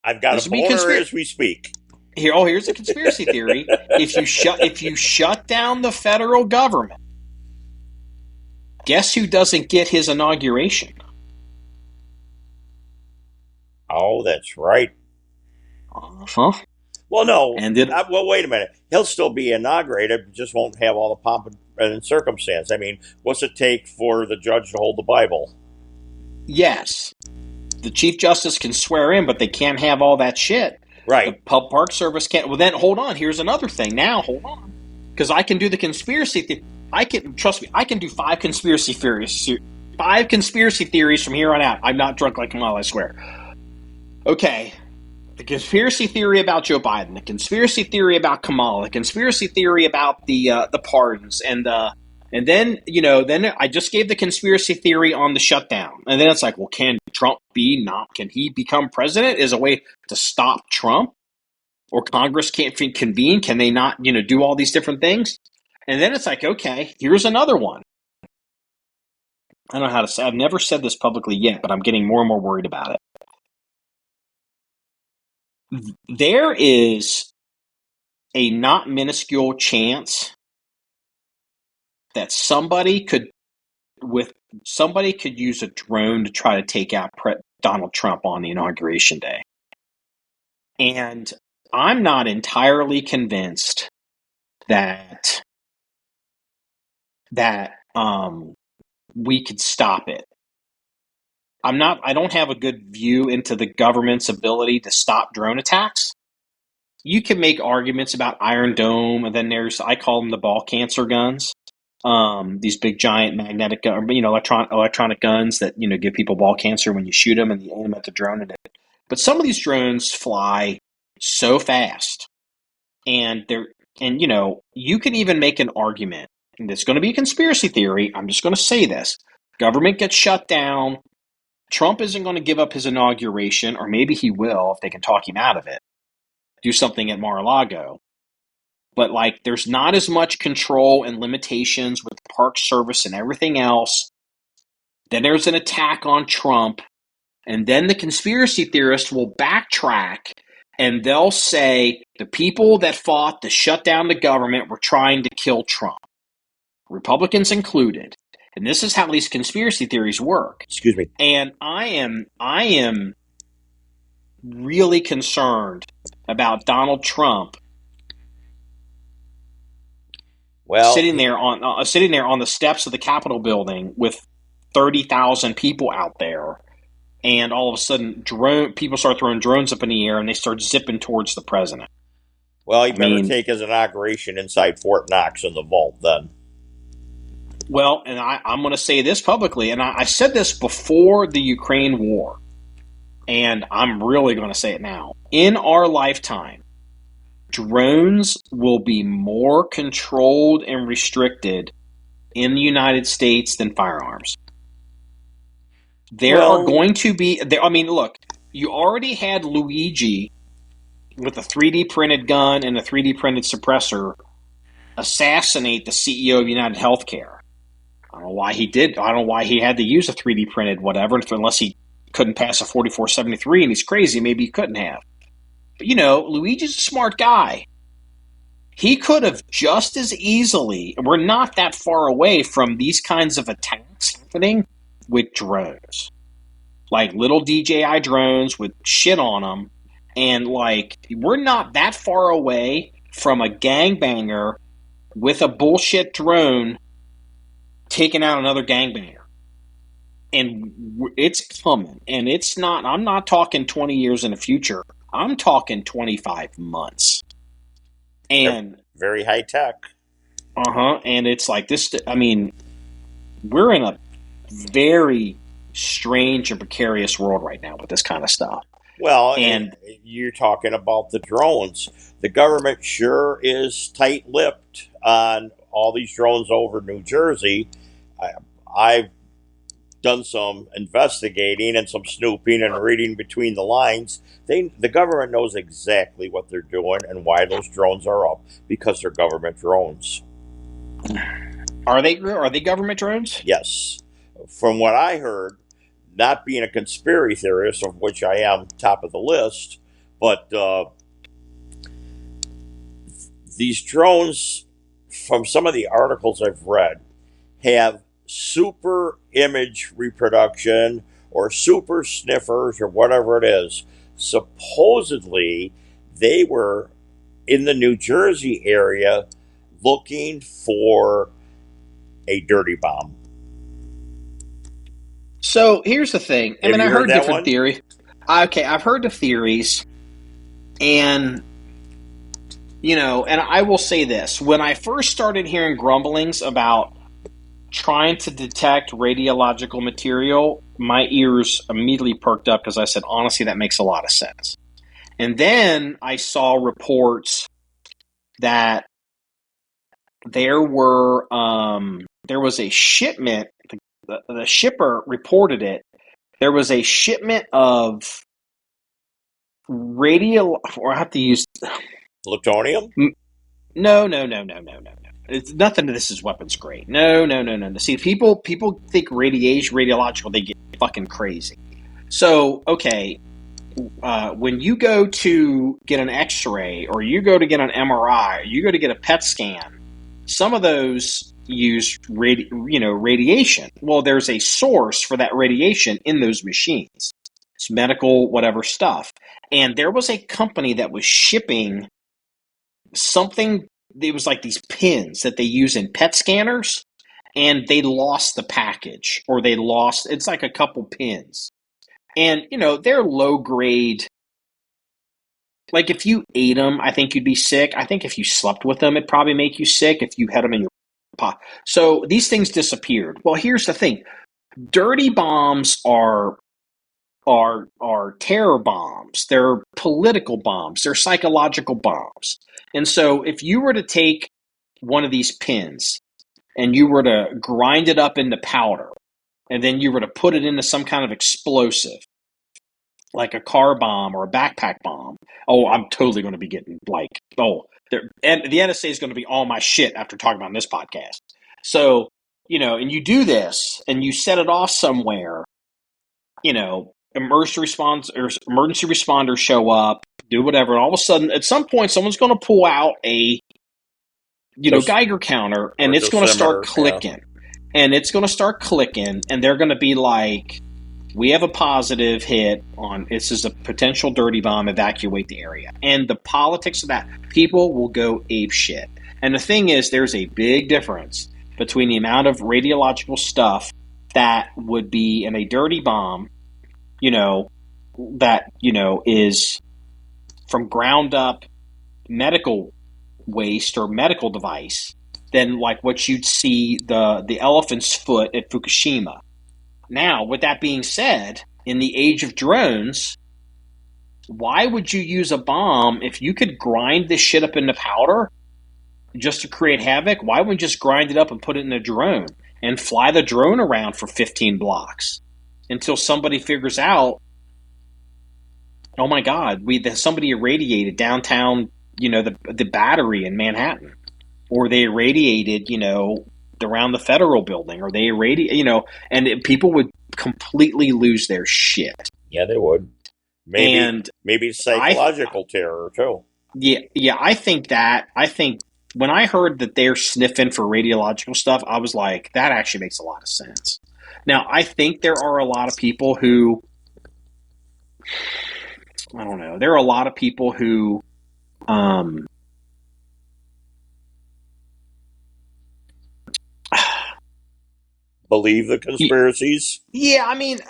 I've got a boner as we speak. Here's a conspiracy theory. If you shut down the federal government, guess who doesn't get his inauguration? Oh, that's right. Uh-huh. Well, no. Wait a minute. He'll still be inaugurated, just won't have all the pomp and circumstance. I mean, what's it take for the judge to hold the Bible? Yes. The Chief Justice can swear in, but they can't have all that shit. Right. The Park Service can't. Well, then, hold on. Here's another thing. Now, hold on. Because I can do the conspiracy trust me, I can do 5 conspiracy theories. 5 conspiracy theories from here on out. I'm not drunk like Kamala, I swear. Okay. The conspiracy theory about Joe Biden, the conspiracy theory about Kamala, the conspiracy theory about the pardons, and then I just gave the conspiracy theory on the shutdown, and then it's like, well, can he become president as a way to stop Trump, or Congress can't convene? Can they not do all these different things? And then it's like, okay, here's another one. I don't know how to say. I've never said this publicly yet, but I'm getting more and more worried about it. There is a not minuscule chance that somebody could use a drone to try to take out Donald Trump on the inauguration day. And I'm not entirely convinced that we could stop it. I don't have a good view into the government's ability to stop drone attacks. You can make arguments about Iron Dome, and then I call them the ball cancer guns. These big giant magnetic, electronic guns that, give people ball cancer when you shoot them and you aim at the drone. But some of these drones fly so fast, and you can even make an argument, and it's going to be a conspiracy theory. I'm just going to say this. Government gets shut down. Trump isn't going to give up his inauguration, or maybe he will if they can talk him out of it. Do something at Mar-a-Lago. But there's not as much control and limitations with the Park Service and everything else. Then there's an attack on Trump, and then the conspiracy theorists will backtrack, and they'll say the people that fought to shut down the government were trying to kill Trump, Republicans included. And this is how these conspiracy theories work. Excuse me. And I am really concerned about Donald Trump sitting there on the steps of the Capitol building with 30,000 people out there, and all of a sudden people start throwing drones up in the air and they start zipping towards the president. Well, he better take his inauguration inside Fort Knox in the vault then. Well, and I'm going to say this publicly, and I said this before the Ukraine war, and I'm really going to say it now. In our lifetime, drones will be more controlled and restricted in the United States than firearms. There are Well, going to be, I mean, look, you already had Luigi with a 3D printed gun and a 3D printed suppressor assassinate the CEO of United Healthcare. I don't know why he did. I don't know why he had to use a 3D printed whatever, unless he couldn't pass a 4473 and he's crazy. Maybe he couldn't have. But, Luigi's a smart guy. He could have just as easily, we're not that far away from these kinds of attacks happening with drones. Like little DJI drones with shit on them. And we're not that far away from a gangbanger with a bullshit drone taking out another gangbanger. And it's coming. And it's not, I'm not talking 20 years in the future. I'm talking 25 months. And very high tech. And it's like this, I mean, we're in a very strange and precarious world right now with this kind of stuff. Well, and you're talking about the drones. The government sure is tight-lipped on all these drones over New Jersey. I've done some investigating and some snooping and reading between the lines. The government knows exactly what they're doing and why those drones are up, because they're government drones. Are they government drones? Yes. From what I heard, not being a conspiracy theorist, of which I am top of the list, but these drones, from some of the articles I've read, have super image reproduction or super sniffers or whatever it is. Supposedly, they were in the New Jersey area looking for a dirty bomb. So here's the thing. I mean, I heard different theories. Okay, I've heard the theories, and and I will say this: when I first started hearing grumblings about trying to detect radiological material, my ears immediately perked up because I said, honestly, that makes a lot of sense. And then I saw reports that there was a shipment. The shipper reported it. There was a shipment of or I have to use plutonium. No. It's nothing. This is weapons grade. No. See, people think radiological. They get fucking crazy. So, okay, when you go to get an X-ray, or you go to get an MRI, or you go to get a PET scan, some of those use radiation. Well, there's a source for that radiation in those machines. It's medical, whatever stuff. And there was a company that was shipping something. It was like these pins that they use in PET scanners, and they lost the package, or it's like a couple pins. And, they're low grade. Like, if you ate them, I think you'd be sick. I think if you slept with them, it'd probably make you sick if you had them in your pot. So these things disappeared. Well, here's the thing. Dirty bombs are terror bombs. They're political bombs. They're psychological bombs. And so if you were to take one of these pins and you were to grind it up into powder, and then you were to put it into some kind of explosive, like a car bomb or a backpack bomb, I'm totally going to be getting and the NSA is going to be all my shit after talking about this podcast. So, and you do this and you set it off somewhere, emergency responders show up, do whatever, and all of a sudden, at some point, someone's going to pull out a Geiger counter, and it's going to start clicking. Yeah. And it's going to start clicking, and they're going to be like, we have a positive hit on, this is a potential dirty bomb, evacuate the area. And the politics of that, people will go ape shit. And the thing is, there's a big difference between the amount of radiological stuff that would be in a dirty bomb, that, is from ground up medical waste or medical device, than like what you'd see the elephant's foot at Fukushima. Now, with that being said, in the age of drones, why would you use a bomb if you could grind this shit up into powder just to create havoc? Why wouldn't you just grind it up and put it in a drone and fly the drone around for 15 blocks until somebody figures out, oh my God, somebody irradiated downtown, the Battery in Manhattan, or they irradiated, around the Federal Building, or they irradiate, and people would completely lose their shit. Yeah, they would. Maybe psychological terror too. Yeah, I think when I heard that they're sniffing for radiological stuff, I was like, that actually makes a lot of sense. Now, I think there are a lot of people who, I don't know, there are a lot of people who, believe the conspiracies. Yeah, I mean,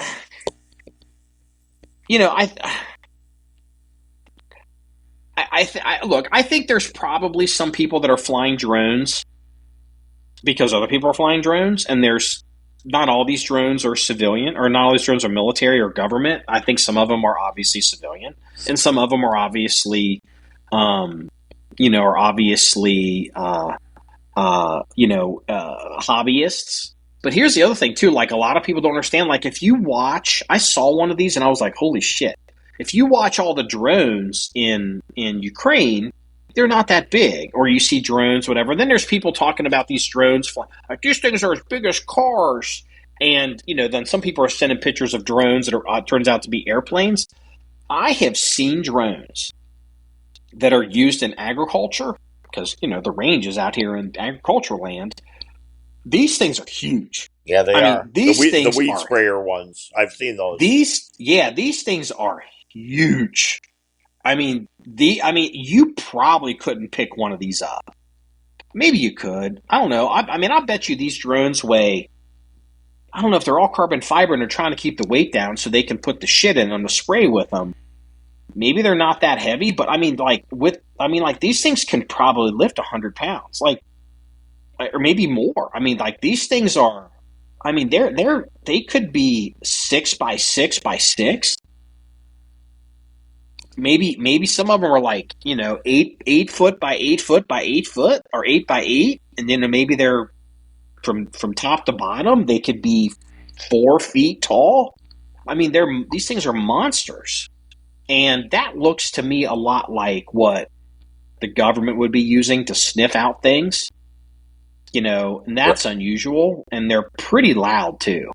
look, I think there's probably some people that are flying drones because other people are flying drones, and there's not all these drones are civilian, or not all these drones are military or government. I think some of them are obviously civilian, and some of them are obviously, hobbyists. But here's the other thing too. Like, a lot of people don't understand. Like, if you watch, I saw one of these and I was like, holy shit. If you watch all the drones in Ukraine, they're not that big. Or you see drones, whatever. Then there's people talking about these drones flying. Like, these things are as big as cars. And, then some people are sending pictures of drones that are turns out to be airplanes. I have seen drones that are used in agriculture because, the range is out here in agricultural land. These things are huge. Yeah, they are. These things the weed are, sprayer ones. I've seen those. These things are huge. You probably couldn't pick one of these up. Maybe you could. I don't know. I bet you these drones weigh, I don't know if they're all carbon fiber and they're trying to keep the weight down so they can put the shit in them to spray with them. Maybe they're not that heavy, but these things can probably lift 100 pounds, or maybe more. These things are, they could be 6 by 6 by 6. Maybe some of them are 8 foot by 8 foot by 8 foot, or 8 by 8, and then maybe they're from top to bottom. They could be 4 feet tall. These things are monsters, and that looks to me a lot like what the government would be using to sniff out things. And that's unusual, and they're pretty loud too.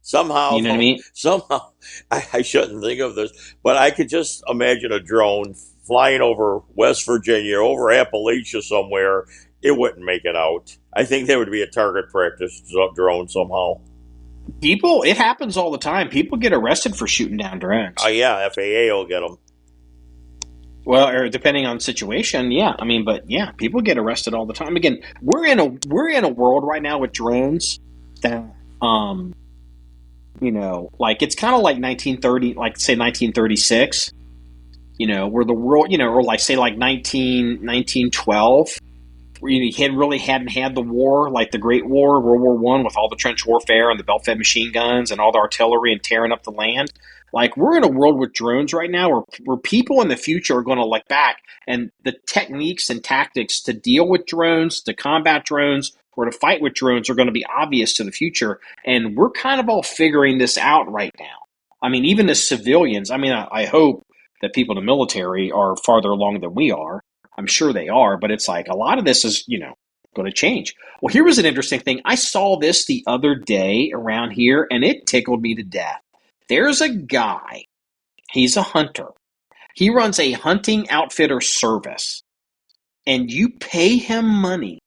Somehow, you know what I mean? Somehow, I shouldn't think of this, but I could just imagine a drone flying over West Virginia, over Appalachia somewhere. It wouldn't make it out. I think there would be a target practice drone somehow. It happens all the time. People get arrested for shooting down drones. Oh yeah, FAA will get them. Well, or depending on the situation, yeah. But yeah, people get arrested all the time. Again, we're in a world right now with drones that, it's kind of like 1930, like say 1936, where the world, or like say like 1912, where you hadn't had the war, like the Great War, World War I, with all the trench warfare and the belt-fed machine guns and all the artillery and tearing up the land. Like, we're in a world with drones right now where people in the future are going to look back, and the techniques and tactics to deal with drones, to combat drones, or to fight with drones are going to be obvious to the future. And we're kind of all figuring this out right now. Even as civilians, I hope that people in the military are farther along than we are. I'm sure they are, but it's like a lot of this is, going to change. Well, here was an interesting thing. I saw this the other day around here, and it tickled me to death. There's a guy, he's a hunter. He runs a hunting outfitter service, and you pay him money.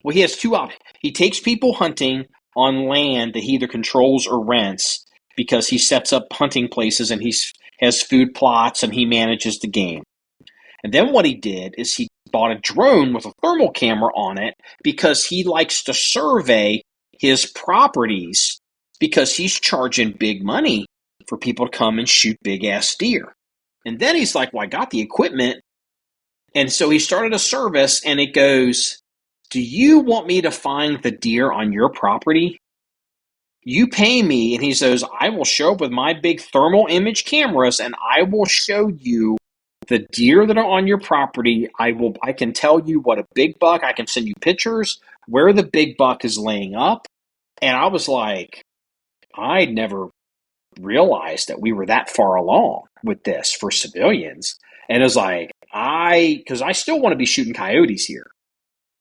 Well, he has two options. He takes people hunting on land that he either controls or rents, because he sets up hunting places and he has food plots and he manages the game. And then what he did is he bought a drone with a thermal camera on it because he likes to survey his properties, because he's charging big money for people to come and shoot big-ass deer. And then he's like, well, I got the equipment. And so he started a service, and it goes, do you want me to find the deer on your property? You pay me. And he says, I will show up with my big thermal image cameras, and I will show you the deer that are on your property, I can tell you what a big buck, I can send you pictures where the big buck is laying up. And I was like, I never realized that we were that far along with this for civilians. And it was like, because I still want to be shooting coyotes here.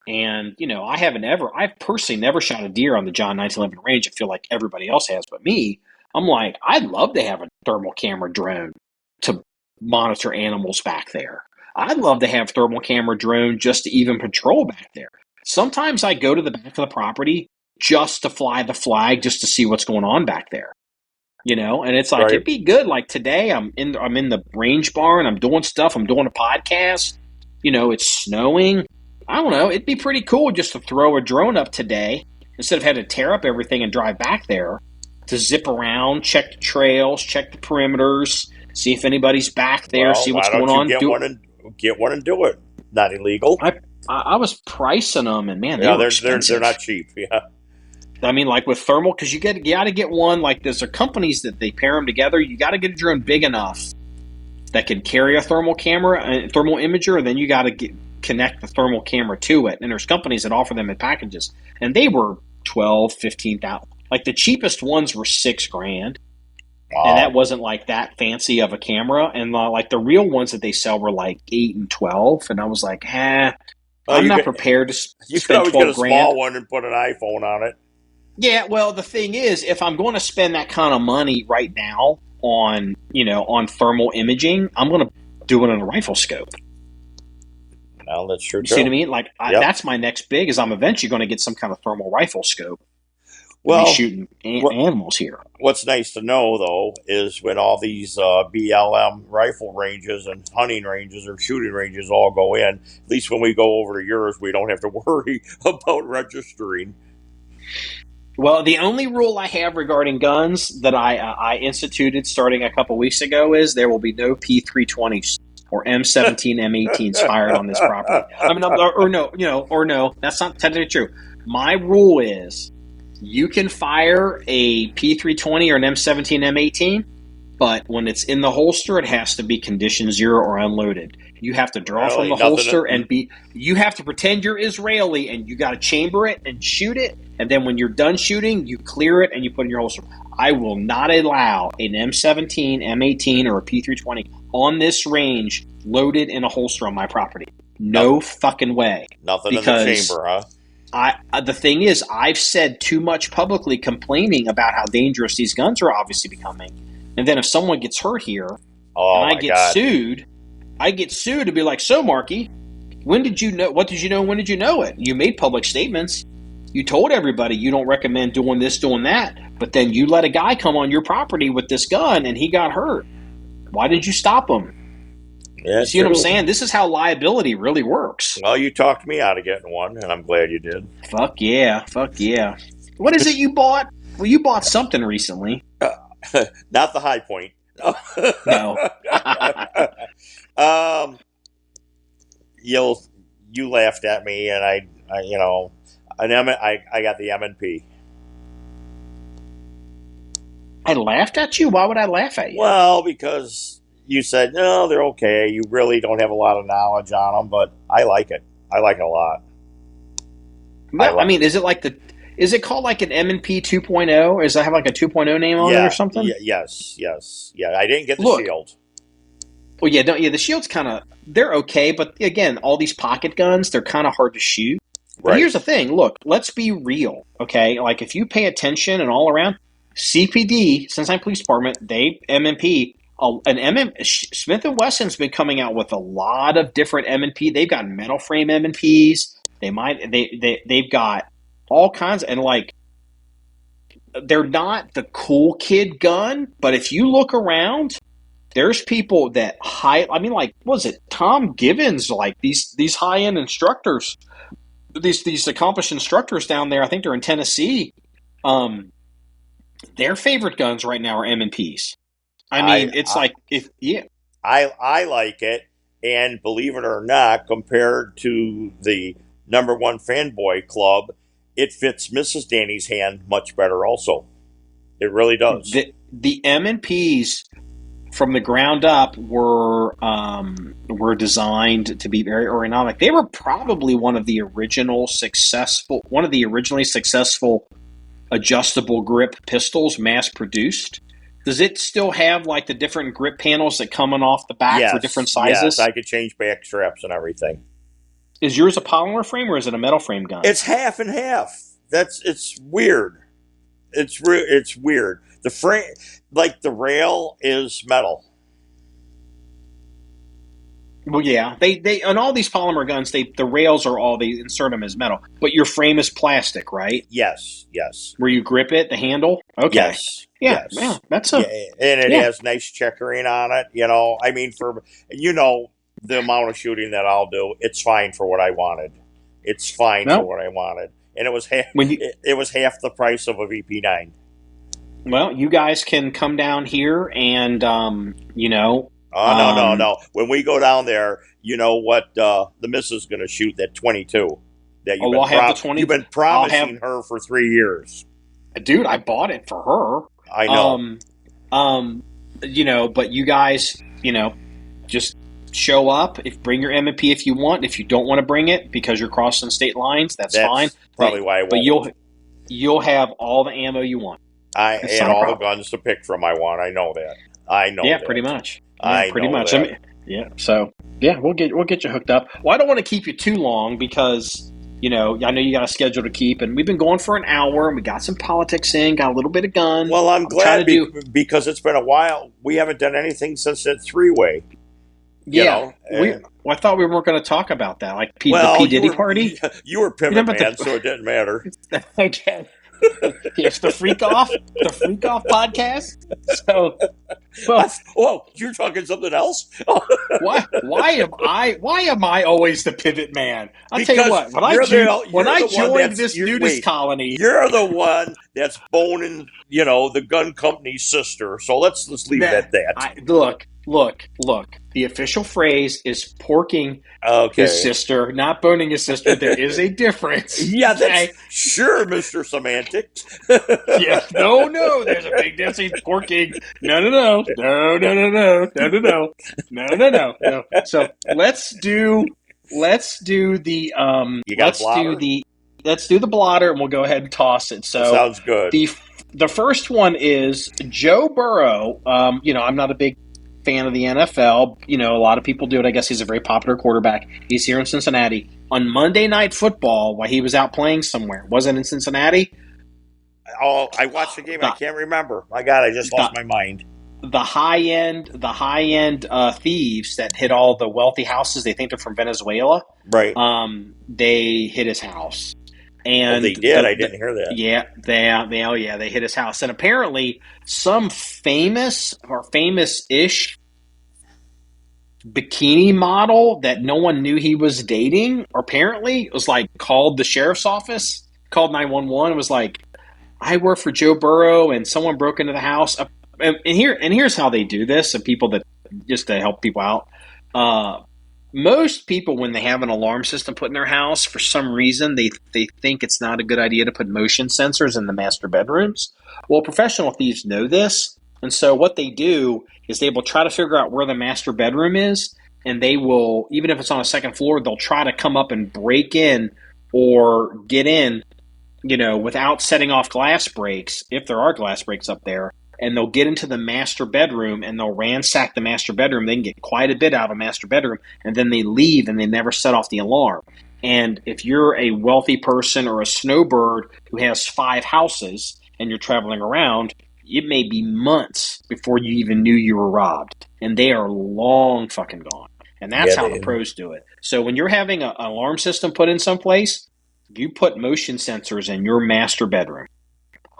And, I've personally never shot a deer on the John 1911 range. I feel like everybody else has but me. I'm like, I'd love to have a thermal camera drone to monitor animals back there. I'd love to have thermal camera drone just to even patrol back there. Sometimes I go to the back of the property just to fly the flag, just to see what's going on back there. And it's like, It'd be good. Like today I'm in the range barn, I'm doing stuff, I'm doing a podcast, it's snowing. I don't know, it'd be pretty cool just to throw a drone up today instead of having to tear up everything and drive back there, to zip around, check the trails, check the perimeters, see if anybody's back there, see what's going on. Get one and do it. Not illegal. I was pricing them, and man, they're not cheap. Yeah. I mean, like with thermal, because you got to get one. Like there's companies that they pair them together. You got to get a drone big enough that can carry a thermal camera, a thermal imager, and then you got to connect the thermal camera to it. And there's companies that offer them in packages, and they were $12,000-$15,000. Like the cheapest ones were $6,000, and that wasn't like that fancy of a camera. And like the real ones that they sell were like $8,000 and $12,000, and I was like, I'm not prepared to spend $12,000. You could always get a small one and put an iPhone on it. Yeah, well, the thing is, if I'm going to spend that kind of money right now on thermal imaging, I'm going to do it on a rifle scope. Well, that's true. You see what I mean? Like that's my next big. Is I'm eventually going to get some kind of thermal rifle scope. Well, be shooting animals here. What's nice to know though is when all these BLM rifle ranges and hunting ranges or shooting ranges all go in. At least when we go over to yours, we don't have to worry about registering. Well, the only rule I have regarding guns that I instituted starting a couple weeks ago is there will be no P320s or M17 M18s fired on this property. I mean, no, that's not technically true. My rule is you can fire a P320 or an M17 M18, but when it's in the holster, it has to be condition 0 or unloaded. You have to draw from the holster you have to pretend you're Israeli, and you got to chamber it and shoot it. And then when you're done shooting, you clear it and you put it in your holster. I will not allow an M17, M18, or a P320 on this range loaded in a holster on my property. No fucking way. Nothing in the chamber, huh? The thing is, I've said too much publicly complaining about how dangerous these guns are obviously becoming. And then if someone gets hurt here and I get sued to be like, so Marky, when did you know? What did you know? When did you know it? You made public statements. You told everybody you don't recommend doing this, doing that. But then you let a guy come on your property with this gun and he got hurt. Why did you stop him? Yeah, you see what I'm saying? This is how liability really works. Well, you talked me out of getting one, and I'm glad you did. Fuck yeah. What is it you bought? Well, you bought something recently. Not the High Point. No. You laughed at me, and I got the M&P. I laughed at you? Why would I laugh at you? Well, because you said, no, they're okay. You really don't have a lot of knowledge on them, but I like it. I like it a lot. No, I mean, is it called like an M&P 2.0? Or does it have like a 2.0 name on it or something? Yes. Yeah, I didn't get the shield. Well, the shield's kind of, they're okay, but again, all these pocket guns, they're kind of hard to shoot. Right. But here's the thing. Look, let's be real, okay? Like, if you pay attention and all around, CPD, Cincinnati Police Department, M&P, Smith & Wesson's been coming out with a lot of different M&P. They've got metal frame M&Ps. They've got all kinds, and like, they're not the cool kid gun, but if you look around, there's people that was it Tom Givens, like these high-end instructors, these accomplished instructors down there, I think they're in Tennessee, their favorite guns right now are M&Ps. I mean, I like it, and believe it or not, compared to the number one fanboy club, it fits Mrs. Danny's hand much better also. It really does. The M&Ps, from the ground up were designed to be very ergonomic. They were probably one of the originally successful adjustable grip pistols mass produced. Does it still have like the different grip panels that coming off the back for different sizes? Yes, I could change back straps and everything. Is yours a polymer frame or is it a metal frame gun? It's half and half. It's weird. It's weird. The frame, like the rail, is metal. Well, yeah, they on all these polymer guns, the rails are all, they insert them as metal, but your frame is plastic, right? Yes. Where you grip it, the handle. Okay. Yes. Yeah. Yes. Yeah. That's and it has nice checkering on it. I mean, for the amount of shooting that I'll do, it's fine for what I wanted. It's fine for what I wanted, and it was it was half the price of a VP9. Well, you guys can come down here and Oh, no. When we go down there, you know what the missus is going to shoot that 22 that you've been promising her for 3 years. Dude, I bought it for her. I know. But you guys, just show up. Bring your M&P if you want. If you don't want to bring it because you're crossing state lines, that's fine. Probably why I won't. But you'll have all the ammo you want. And all the guns to pick from I want. I know that. Yeah, pretty much. Pretty much. I mean, so we'll get you hooked up. Well, I don't want to keep you too long because I know you got a schedule to keep, and we've been going for an hour, and we got some politics in, got a little bit of gun. Well, I'm glad because it's been a while. We haven't done anything since that three-way. I thought we weren't going to talk about that, like the P. Diddy party. You were pivot man, so it didn't matter. Okay. It's the Freak Off podcast. So, you're talking something else? Why am I always the pivot man? I'll tell you what. When I joined this nudist colony, you're the one that's boning, the gun company's sister. So let's leave it at that. Look. The official phrase is porking his sister, not boning his sister. There is a difference. Yeah, that's sure, Mr. Semantics. Yeah, no. There's a big difference between porking. No. So let's do the let's do the blotter, and we'll go ahead and toss it. So that sounds good. The first one is Joe Burrow. I'm not a big fan of the NFL. A lot of people do it. I guess he's a very popular quarterback. He's here in Cincinnati. On Monday Night Football, while he was out playing somewhere, was it in Cincinnati? Oh, I watched the game. I can't remember. My God, I just lost my mind. The high end thieves that hit all the wealthy houses. They think they're from Venezuela. Right. They hit his house. And they did. I didn't hear that. Yeah, they hit his house, and apparently some famous-ish bikini model that no one knew he was dating. Apparently, was called the sheriff's office, called 911, and was like, "I work for Joe Burrow, and someone broke into the house." And here's how they do this. And people that just to help people out. Most people, when they have an alarm system put in their house, for some reason, they think it's not a good idea to put motion sensors in the master bedrooms. Well, professional thieves know this, and so what they do is they will try to figure out where the master bedroom is, and they will, even if it's on a second floor, they'll try to come up and break in or get in, without setting off glass breaks, if there are glass breaks up there. And they'll get into the master bedroom and they'll ransack the master bedroom. They can get quite a bit out of a master bedroom, and then they leave and they never set off the alarm. And if you're a wealthy person or a snowbird who has 5 houses and you're traveling around, it may be months before you even knew you were robbed. And they are long fucking gone. And that's how the pros do it. So when you're having an alarm system put in someplace, you put motion sensors in your master bedroom,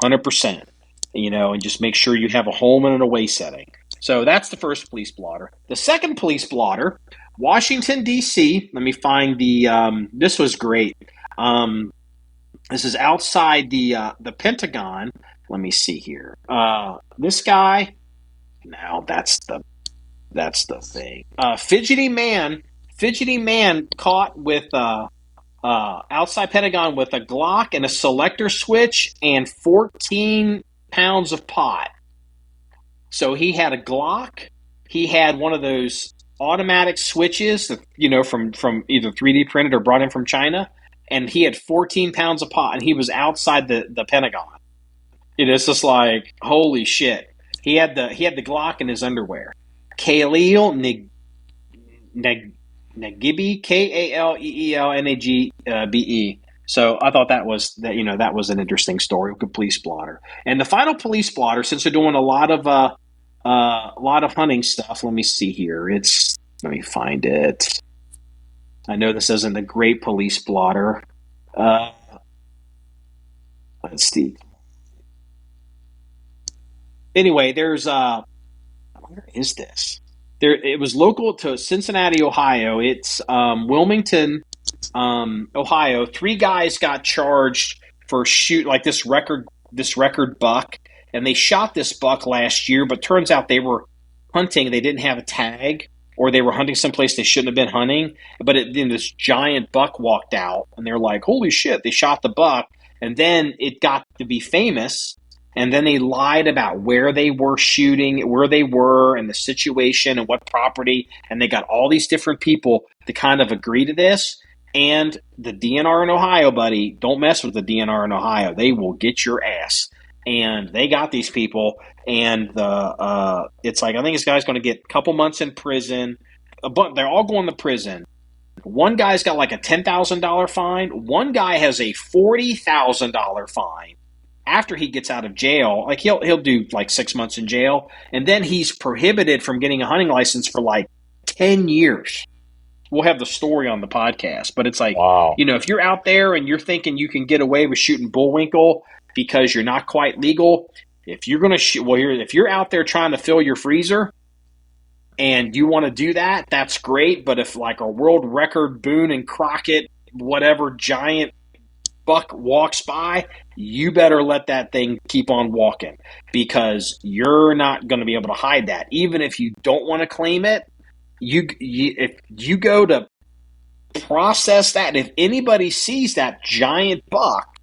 100%. And just make sure you have a home and an away setting. So that's the first police blotter. The second police blotter, Washington, D.C. Let me find this was great. This is outside the Pentagon. Let me see here. This guy, now that's the thing. Fidgety man caught with outside Pentagon with a Glock and a selector switch and 14 pounds of pot. So he had a Glock he had one of those automatic switches that, from either 3D printed or brought in from China, and he had 14 pounds of pot, and he was outside the Pentagon. It's just like, holy shit. He had the Glock in his underwear. Khalil Nagibi, Kaleelnagbe. So I thought that was an interesting story with a police blotter. And the final police blotter, since they're doing a lot of hunting stuff. Let me see here. Let me find it. I know this isn't a great police blotter. Let's see. Anyway, there's where is this? It was local to Cincinnati, Ohio. It's Wilmington, Ohio. 3 guys got charged for this record buck, and they shot this buck last year. But turns out they were hunting. They didn't have a tag, or they were hunting someplace they shouldn't have been hunting. But this giant buck walked out, and they're like, "Holy shit!" They shot the buck, and then it got to be famous. And then they lied about where they were shooting, where they were, and the situation, and what property. And they got all these different people to kind of agree to this. And the DNR in Ohio, buddy, don't mess with the DNR in Ohio. They will get your ass. And they got these people. And it's like, I think this guy's going to get a couple months in prison. But they're all going to prison. One guy's got like a $10,000 fine. One guy has a $40,000 fine. After he gets out of jail, like he'll do like 6 months in jail, and then he's prohibited from getting a hunting license for like 10 years. We'll have the story on the podcast, but it's like, wow. If you're out there and you're thinking you can get away with shooting bullwinkle because you're not quite legal, if you're going to shoot, if you're out there trying to fill your freezer and you want to do that, that's great. But if like a world record Boone and Crockett, whatever giant buck walks by, you better let that thing keep on walking, because you're not going to be able to hide that. Even if you don't want to claim it, if you go to process that, if anybody sees that giant buck,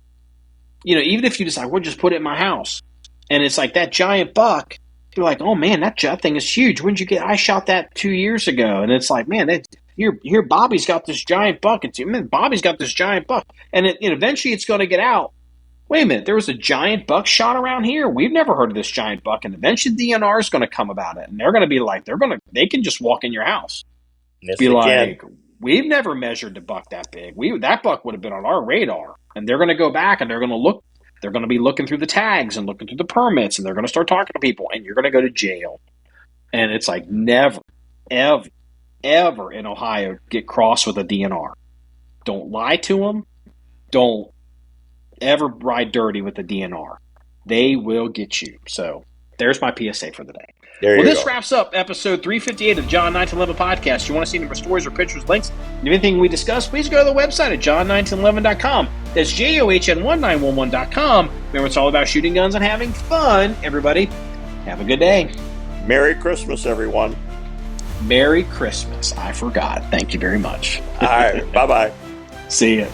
even if you decide, we'll just put it in my house, and it's like that giant buck, you're like, oh man, that thing is huge. When did you get? I shot that 2 years ago, and it's like, man, here Bobby's got this giant buck. Bobby's got this giant buck, and eventually it's going to get out. Wait a minute, there was a giant buck shot around here. We've never heard of this giant buck, and eventually DNR is going to come about it, and they're going to be like, they can just walk in your house, yes, be like, we've never measured the buck that big. That buck would have been on our radar, and they're going to go back and they're going to look. They're going to be looking through the tags and looking through the permits, and they're going to start talking to people, and you're going to go to jail. And it's like, never, ever, ever in Ohio get crossed with a DNR. Don't lie to them. Don't ever ride dirty with the DNR. They will get you. So there's my PSA for the day. This wraps up episode 358 of the John 1911 Podcast. You want to see more stories or pictures, links, and anything we discussed, please go to the website at John1911.com. That's JOHN1911.com. Remember, it's all about shooting guns and having fun. Everybody, have a good day. Merry Christmas, everyone. Merry Christmas. I forgot. Thank you very much. All right. Bye-bye. See ya.